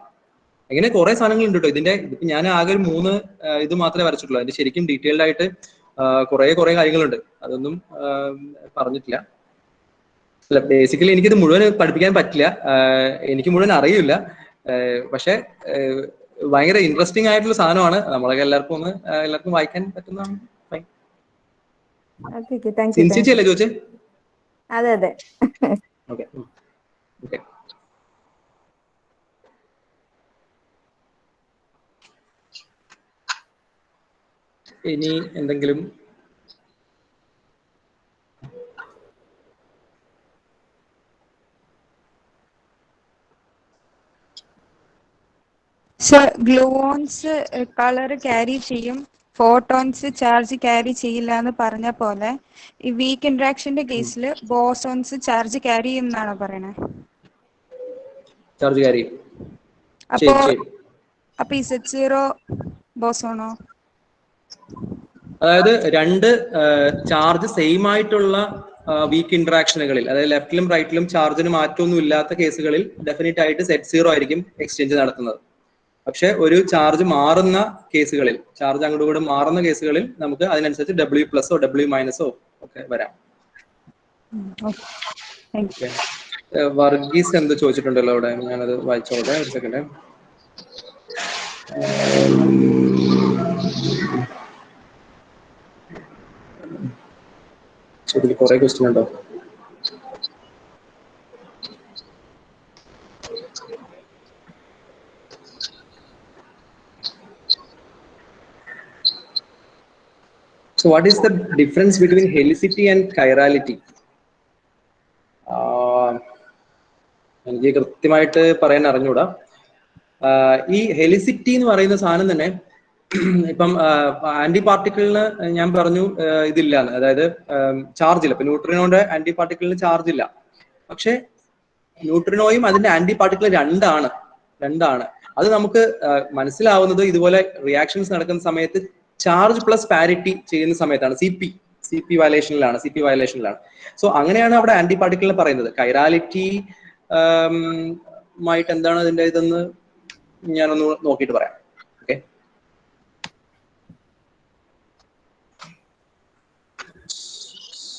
അങ്ങനെ കുറെ സാധനങ്ങളുണ്ട് കേട്ടോ. ഇതിന്റെ ഇപ്പൊ ഞാൻ ആകെ ഒരു 3 ഇത് മാത്രമേ വരച്ചിട്ടുള്ളൂ. അതിന്റെ ശരിക്കും ഡീറ്റെയിൽഡ് ആയിട്ട് കുറെ കാര്യങ്ങളുണ്ട്. അതൊന്നും പറഞ്ഞിട്ടില്ല. അല്ല, ബേസിക്കലി എനിക്കിത് മുഴുവൻ പഠിപ്പിക്കാൻ പറ്റില്ല, എനിക്ക് മുഴുവൻ അറിയില്ല. പക്ഷെ ഭയങ്കര ഇൻട്രസ്റ്റിംഗ് ആയിട്ടുള്ള സാധനമാണ്. നമ്മളൊക്കെ എല്ലാവർക്കും വായിക്കാൻ പറ്റുന്നതാണ്. സിൻസിറ്റി അല്ലേ ചോദിച്ചേ? അതെ അതെ. Okay okay. ഇനി എന്തെങ്കിലും ഗ്ലൂവോൺസ് കളർ ക്യാരി ചെയ്യും, ഫോട്ടോൺസ് ചാർജ് ക്യാരി ചെയ്യില്ല എന്ന് പറഞ്ഞ പോലെ ഈ വീക്ക് ഇന്ററാക്ഷന്റെ കേസിൽ ബോസോൺസ് ചാർജ് ക്യാരി ചെയ്യും എന്നാണോ പറയണേ? Charge carry. അപ്പൊ ഈ Z0 ബോസോണോ? അതായത് രണ്ട് ചാർജ് സെയിം ആയിട്ടുള്ള വീക്ക് ഇന്ററാക്ഷനുകളിൽ, അതായത് ലെഫ്റ്റിലും റൈറ്റിലും ചാർജിന് മാറ്റമൊന്നും ഇല്ലാത്ത കേസുകളിൽ ഡെഫിനറ്റ് ആയിട്ട് Z0 ആയിരിക്കും എക്സ്ചേഞ്ച് നടത്തുന്നത്. പക്ഷെ ഒരു ചാർജ് മാറുന്ന കേസുകളിൽ, ചാർജ് അങ്ങോട്ടും ഇങ്ങോട്ടും മാറുന്ന കേസുകളിൽ നമുക്ക് അതിനനുസരിച്ച് W+ഓ W- ഒക്കെ വരാം. വർഗീസ് എന്ത് ചോദിച്ചിട്ടുണ്ടല്ലോ അവിടെ, ഞാനത് വായിച്ചോട്ടെ ഒരു സെക്കൻഡ്. കുറെ ക്വസ്റ്റ്യൻ ഉണ്ടോ? So what is the difference between helicity and chirality? എനിക്ക് കൃത്യമായിട്ട് പറയാൻ അറിഞ്ഞൂടാ. ഈ ഹെലിസിറ്റി എന്ന് പറയുന്ന സാധനം തന്നെ ഇപ്പം ആന്റി പാർട്ടിക്കിളിന് ഞാൻ പറഞ്ഞു ഇതില്ല, അതായത് ചാർജ് ഇല്ല. ഇപ്പൊ ന്യൂട്രിനോന്റെ ആന്റി പാർട്ടിക്കിളിന് ചാർജ് ഇല്ല. പക്ഷെ ന്യൂട്രിനോയും അതിന്റെ ആന്റി പാർട്ടിക്കിൾ രണ്ടാണ്. അത് നമുക്ക് മനസ്സിലാവുന്നത് ഇതുപോലെ റിയാക്ഷൻസ് നടക്കുന്ന സമയത്ത് ചാർജ് പ്ലസ് പാരിറ്റി ചെയ്യുന്ന സമയത്താണ്. C P വയലേഷനിലാണ്. സോ അങ്ങനെയാണ് അവിടെ ആന്റി പാർട്ടിക്കിളിനെ പറയുന്നത്. കൈറാലിറ്റി മായിട്ട് എന്താണ് അതിന്റെ ഇതെന്ന് ഞാനൊന്ന് നോക്കിയിട്ട് പറയാം. ഓക്കെ,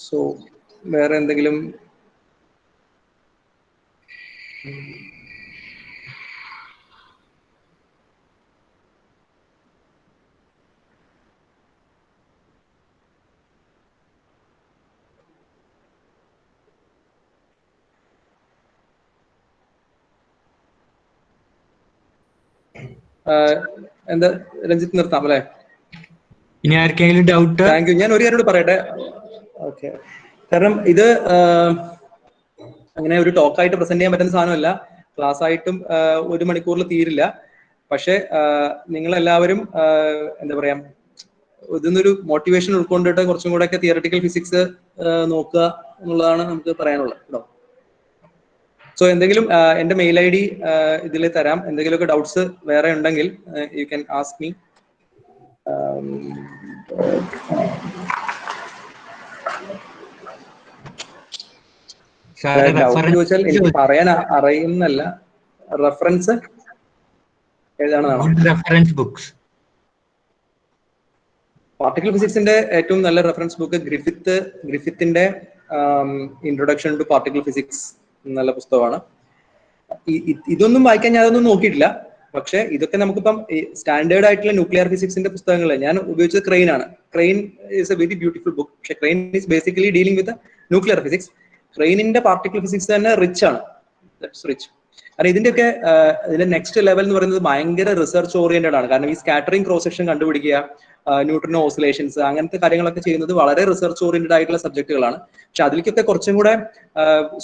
സോ വേറെ എന്തെങ്കിലും? എന്താ രഞ്ജിത്ത്, നിർത്താം അല്ലെ? ഇനി ആർക്കെങ്കിലും ഡൗട്ട്? Thank you. ഞാൻ ഒരു കാര്യം പറയട്ടെ. ഓക്കെ, കാരണം ഇത് അങ്ങനെ ഒരു ടോക്കായിട്ട് പ്രസന്റ് ചെയ്യാൻ പറ്റുന്ന സാധനമല്ല. ക്ലാസ് ആയിട്ടും 1 മണിക്കൂറിൽ തീരില്ല. പക്ഷെ നിങ്ങളെല്ലാവരും എന്താ പറയാ, ഇതിന്നൊരു മോട്ടിവേഷൻ ഉൾക്കൊണ്ടിട്ട് കുറച്ചും കൂടെ ഒക്കെ തിയററ്റിക്കൽ ഫിസിക്സ് നോക്കുക എന്നുള്ളതാണ് നമുക്ക് പറയാനുള്ളത് കേട്ടോ. സോ എന്തെങ്കിലും എന്റെ മെയിൽ ID ഇതിൽ തരാം. എന്തെങ്കിലുമൊക്കെ ഡൗട്ട്സ് വേറെ ഉണ്ടെങ്കിൽ you can ask me. Doubt ചോദിച്ചാൽ എനിക്ക് പറയാൻ അറിയുന്നല്ല. റെഫറൻസ് ഏതാണെന്നാണോ? Reference books. പാർട്ടിക്കൽ ഫിസിക്സിന്റെ ഏറ്റവും നല്ല റെഫറൻസ് ബുക്ക് ഗ്രിഫിത്തിന്റെ ഇൻട്രൊഡക്ഷൻ ടു പാർട്ടിക്കൽ ഫിസിക്സ് നല്ല പുസ്തകമാണ്. ഇതൊന്നും വായിക്കാൻ ഞാനതൊന്നും നോക്കിയിട്ടില്ല. പക്ഷെ ഇതൊക്കെ നമുക്കിപ്പം സ്റ്റാൻഡേർഡ് ആയിട്ടുള്ള ന്യൂക്ലിയർ ഫിസിക്സിന്റെ പുസ്തകങ്ങൾ ഞാൻ ഉപയോഗിച്ചത് ക്രെയിൻ ആണ്. Crane is a very beautiful book. പക്ഷെ Crane is basically dealing with nuclear physics. ക്രെയിനിന്റെ പാർട്ടിക്കൽ ഫിസിക്സ് തന്നെ റിച്ച് ആണ്. കാരണം ഇതിന്റെയൊക്കെ ഇതിന്റെ നെക്സ്റ്റ് ലെവൽ എന്ന് പറയുന്നത് ഭയങ്കര റിസർച്ച് ഓറിയന്റഡ് ആണ്. കാരണം ഈ സ്കാറ്ററിംഗ് ക്രോസ് സെക്ഷൻ കണ്ടുപിടിക്കുക, ന്യൂട്രിനോ ഓസിലേഷൻസ്, അങ്ങനത്തെ കാര്യങ്ങളൊക്കെ ചെയ്യുന്നത് വളരെ റിസർച്ച് ഓറിയന്റഡ് ആയിട്ടുള്ള സബ്ജക്റ്റുകളാണ്. പക്ഷെ അതിലേക്കൊക്കെ കുറച്ചും കൂടെ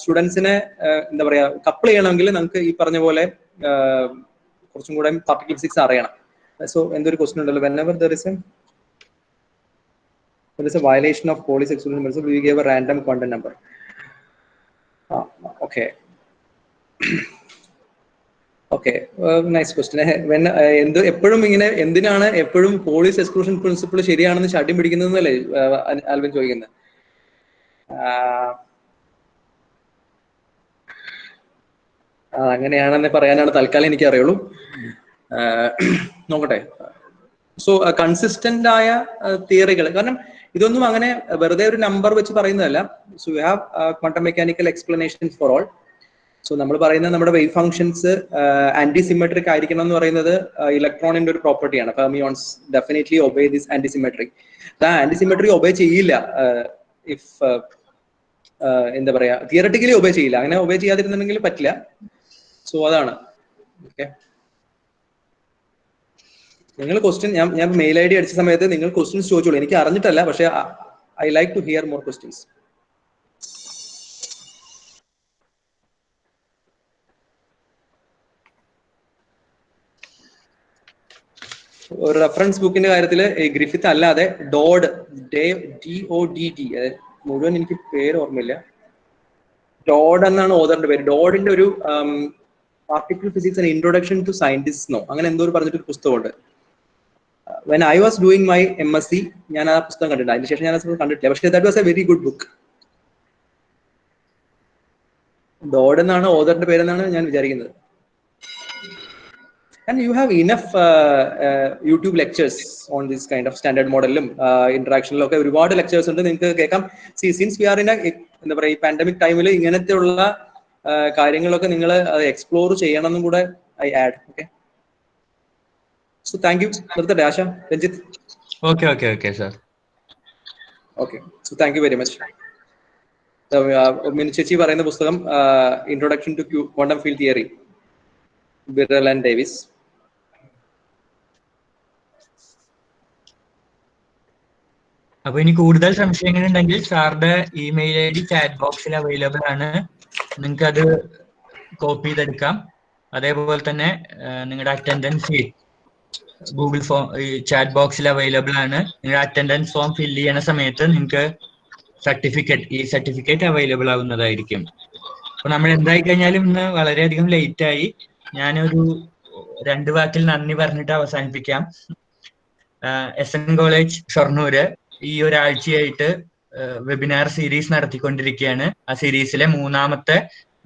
സ്റ്റുഡൻസിനെ എന്താ പറയാ കപ്പിൾ ചെയ്യണമെങ്കിൽ നമുക്ക് ഈ പറഞ്ഞ പോലെ കുറച്ചും കൂടെ പാർട്ടിക്കൽ ഫിസിക്സ് അറിയണം. സോ എന്തൊരു ക്വസ്റ്റ്യൻ ഉണ്ടല്ലോ, whenever there is a violation of Pauli's exclusion principle, we give a random quantum number. Okay. Okay, nice question. എപ്പോഴും ഇങ്ങനെ എന്തിനാണ് എപ്പോഴും പോളിസ് എക്സ്ക്ലൂഷൻ പ്രിൻസിപ്പിൾ ശരിയാണെന്ന് ശാഠ്യം പിടിക്കുന്നതെന്നല്ലേ ആൽവിൻ ചോദിക്കുന്നത്? അങ്ങനെയാണെന്ന് പറയാനാണ് തൽക്കാലം എനിക്ക് അറിയുള്ളൂ. നോക്കട്ടെ. സോ കൺസിസ്റ്റന്റ് ആയ തിയറികൾ, കാരണം ഇതൊന്നും അങ്ങനെ വെറുതെ ഒരു നമ്പർ വെച്ച് പറയുന്നതല്ല. So you have quantum mechanical explanations for all. So നമ്മൾ പറയുന്നത് നമ്മുടെ വേവ് ഫംഗ്ഷൻസ് ആന്റിസിമെട്രിക് ആയിരിക്കണം എന്ന് പറയുന്നത് ഇലക്ട്രോണിന്റെ ഒരു പ്രോപ്പർട്ടിയാണ്. Fermions definitely obey this antisymmetric. Antisymmetry obey ചെയ്യില്ല ഇഫ് എന്താ പറയാ തിയററ്റിക്കലി ഒബേ ചെയ്യില്ല. അങ്ങനെ ഒബേ ചെയ്യാതിരുന്നുണ്ടെങ്കിൽ പറ്റില്ല. സോ അതാണ്. ഓക്കെ, നിങ്ങൾ ക്വസ്റ്റ്യൻ ഞാൻ മെയിൽ ID അടിച്ച സമയത്ത് നിങ്ങൾ ക്വസ്റ്റ്യൻസ് ചോദിച്ചോളൂ. എനിക്ക് അറിഞ്ഞിട്ടല്ല, പക്ഷെ I like to hear more questions. ഒരു റെഫറൻസ് ബുക്കിന്റെ കാര്യത്തിൽ ഗ്രിഫിത്ത് അല്ലാതെ DODD മുഴുവൻ എനിക്ക് പേര് ഓർമ്മയില്ല. DODD എന്നാണ് ഓതറിന്റെ പേര്. ഡോഡിന്റെ ഒരു particle physics and introduction to സയന്റിസ്റ്റ്നോ അങ്ങനെ എന്തോ പറഞ്ഞിട്ടൊരു പുസ്തകമുണ്ട്. When I was doing my MSc ഞാൻ ആ പുസ്തകം കണ്ടിട്ടുണ്ട്. അതിനുശേഷം ഞാൻ ആ പുസ്തകം കണ്ടിട്ടില്ല. പക്ഷേ that was A very good book. DODD എന്നാണ് ഓതറിന്റെ പേരെന്നാണ് ഞാൻ വിചാരിക്കുന്നത്. And you have enough YouTube lectures on this kind of standard modelum interaction lok ഒരുപാട് lectures ഉണ്ട് നിങ്ങൾക്ക് കേൾക്കാം. Since we are in a എന്താ പറയാ ഈ പാൻഡമിക് ടൈമിൽ ഇങ്ങനത്തെ ഉള്ള കാര്യങ്ങളൊക്കെ നിങ്ങൾ അത് എക്സ്പ്ലോർ ചെയ്യണം എന്നും കൂടെ I add. Okay, so thank you. നിർത്തട്ടെ Asha, Ranjith? Okay sir. Okay, so thank you very much. Mini ചേച്ചി പറയുന്ന പുസ്തകം introduction to quantum field theory, Birrell and Davies. അപ്പൊ ഇനി കൂടുതൽ സംശയങ്ങൾ ഉണ്ടെങ്കിൽ സാറിന്റെ ഇമെയിൽ ID ചാറ്റ് ബോക്സിൽ അവൈലബിൾ ആണ്. നിങ്ങൾക്ക് അത് കോപ്പി ചെയ്തെടുക്കാം. അതേപോലെ തന്നെ നിങ്ങളുടെ അറ്റൻഡൻസ് ഗൂഗിൾ ഫോം ഈ ചാറ്റ് ബോക്സിൽ അവൈലബിൾ ആണ്. നിങ്ങൾ അറ്റൻഡൻസ് ഫോം ഫില്ല് ചെയ്യണ സമയത്ത് നിങ്ങൾക്ക് സർട്ടിഫിക്കറ്റ് അവൈലബിൾ ആവുന്നതായിരിക്കും. അപ്പൊ നമ്മൾ എന്തായി കഴിഞ്ഞാലും ഇന്ന് വളരെയധികം ലേറ്റ് ആയി. ഞാനൊരു 2 വാക്കിൽ നന്ദി പറഞ്ഞിട്ട് അവസാനിപ്പിക്കാം. SN കോളേജ് ഷൊർണൂര് ഈ ഒരാഴ്ചയായിട്ട് വെബിനാർ സീരീസ് നടത്തിക്കൊണ്ടിരിക്കുകയാണ്. ആ സീരീസിലെ 3ാമത്തെ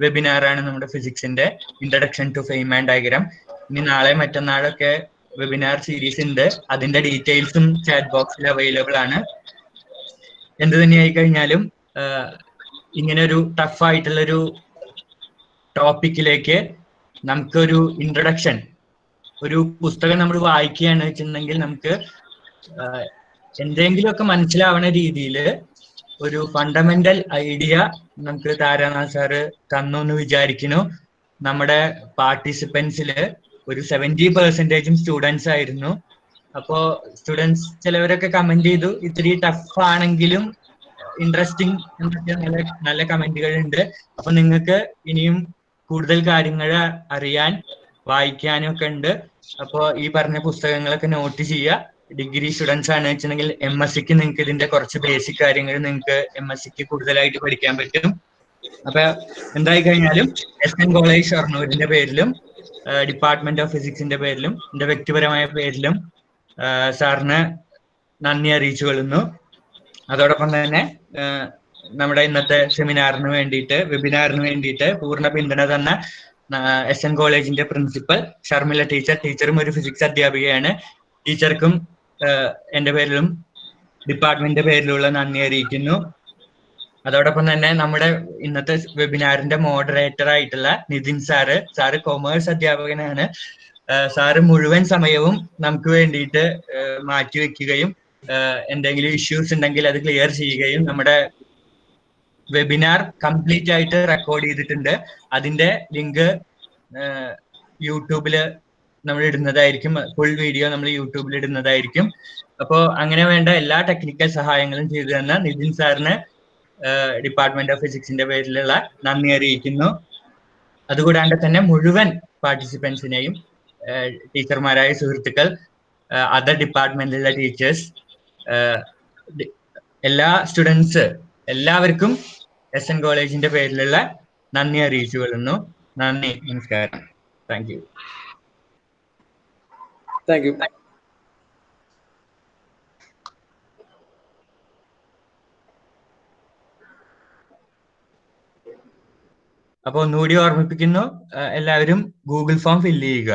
വെബിനാറാണ് നമ്മുടെ ഫിസിക്സിന്റെ introduction to Feynman diagram. ഇനി നാളെ മറ്റന്നാളൊക്കെ വെബിനാർ സീരീസ് ഉണ്ട്. അതിന്റെ ഡീറ്റെയിൽസും ചാറ്റ് ബോക്സിൽ അവൈലബിൾ ആണ്. എന്ത് തന്നെയായി കഴിഞ്ഞാലും ഇങ്ങനെ ഒരു ടഫ് ആയിട്ടുള്ളൊരു ടോപ്പിക്കിലേക്ക് നമുക്കൊരു ഇൻട്രൊഡക്ഷൻ, ഒരു പുസ്തകം നമ്മൾ വായിക്കുകയാണ് വെച്ചിട്ടുണ്ടെങ്കിൽ നമുക്ക് എന്തെങ്കിലുമൊക്കെ മനസ്സിലാവുന്ന രീതിയിൽ ഒരു ഫണ്ടമെന്റൽ ഐഡിയ നമുക്ക് താരാനാഥ് സാറ് തന്നു എന്ന് വിചാരിക്കുന്നു. നമ്മുടെ പാർട്ടിസിപ്പൻസില് ഒരു 70% സ്റ്റുഡൻസ് ആയിരുന്നു. അപ്പോ സ്റ്റുഡൻസ് ചിലവരൊക്കെ കമന്റ് ചെയ്തു ഇത്തിരി ടഫ് ആണെങ്കിലും ഇൻട്രസ്റ്റിംഗ് എന്നൊക്കെ നല്ല കമന്റുകൾ ഉണ്ട്. അപ്പൊ നിങ്ങൾക്ക് ഇനിയും കൂടുതൽ കാര്യങ്ങൾ അറിയാൻ വായിക്കാനും ഒക്കെ ഉണ്ട്. അപ്പോൾ ഈ പറഞ്ഞ പുസ്തകങ്ങളൊക്കെ നോട്ട് ചെയ്യുക. ഡിഗ്രി സ്റ്റുഡൻസ് ആണ് വെച്ചിട്ടുണ്ടെങ്കിൽ MSc നിങ്ങൾക്ക് ഇതിന്റെ കുറച്ച് ബേസിക് കാര്യങ്ങൾ നിങ്ങൾക്ക് MSc കൂടുതലായിട്ട് പഠിക്കാൻ പറ്റും. അപ്പൊ എന്തായി കഴിഞ്ഞാലും SN കോളേജ് ഷൊർണൂരിന്റെ പേരിലും ഡിപ്പാർട്ട്മെന്റ് ഓഫ് ഫിസിക്സിന്റെ പേരിലും എന്റെ വ്യക്തിപരമായ പേരിലും സാറിന് നന്ദി അറിയിച്ചു കൊള്ളുന്നു. അതോടൊപ്പം തന്നെ നമ്മുടെ ഇന്നത്തെ സെമിനാറിന് വേണ്ടിയിട്ട്, വെബിനാറിന് വേണ്ടിയിട്ട് പൂർണ്ണ പിന്തുണ തന്ന SN കോളേജിന്റെ പ്രിൻസിപ്പൽ ഷർമിള ടീച്ചറും ഒരു ഫിസിക്സ് അധ്യാപികയാണ്. ടീച്ചർക്കും എന്റെ പേരിലും ഡിപ്പാർട്ട്മെന്റിന്റെ പേരിലുള്ള നന്ദി അറിയിക്കുന്നു. അതോടൊപ്പം തന്നെ നമ്മുടെ ഇന്നത്തെ വെബിനാറിന്റെ മോഡറേറ്റർ ആയിട്ടുള്ള നിതിൻ സാറ് കൊമേഴ്സ് അധ്യാപകനാണ്. സാറ് മുഴുവൻ സമയവും നമുക്ക് വേണ്ടിയിട്ട് മാറ്റിവെക്കുകയും എന്തെങ്കിലും ഇഷ്യൂസ് ഉണ്ടെങ്കിൽ അത് ക്ലിയർ ചെയ്യുകയും നമ്മുടെ വെബിനാർ കംപ്ലീറ്റ് ആയിട്ട് റെക്കോർഡ് ചെയ്തിട്ടുണ്ട്. അതിന്റെ ലിങ്ക് യൂട്യൂബില് നമ്മൾ ഇടുന്നതായിരിക്കും. ഫുൾ വീഡിയോ നമ്മൾ യൂട്യൂബിൽ ഇടുന്നതായിരിക്കും. അപ്പോൾ അങ്ങനെ വേണ്ട എല്ലാ ടെക്നിക്കൽ സഹായങ്ങളും ചെയ്തു തന്ന നിതിൻ സാറിന് ഡിപ്പാർട്ട്മെന്റ് ഓഫ് ഫിസിക്സിന്റെ പേരിലുള്ള നന്ദി അറിയിക്കുന്നു. അതുകൂടാണ്ട് തന്നെ മുഴുവൻ പാർട്ടിസിപ്പൻസിനെയും, ടീച്ചർമാരായ സുഹൃത്തുക്കൾ, അതർ ഡിപ്പാർട്ട്മെന്റിലുള്ള ടീച്ചേഴ്സ്, എല്ലാ സ്റ്റുഡൻസ് എല്ലാവർക്കും SN കോളേജിന്റെ പേരിലുള്ള നന്ദി അറിയിച്ചു കൊള്ളുന്നു. നന്ദി, നമസ്കാരം. Thank you. Thank you. അപ്പൊ ഒന്നുകൂടി ഓർമ്മിപ്പിക്കുന്നു, എല്ലാവരും ഗൂഗിൾ ഫോം ഫില്ല് ചെയ്യുക.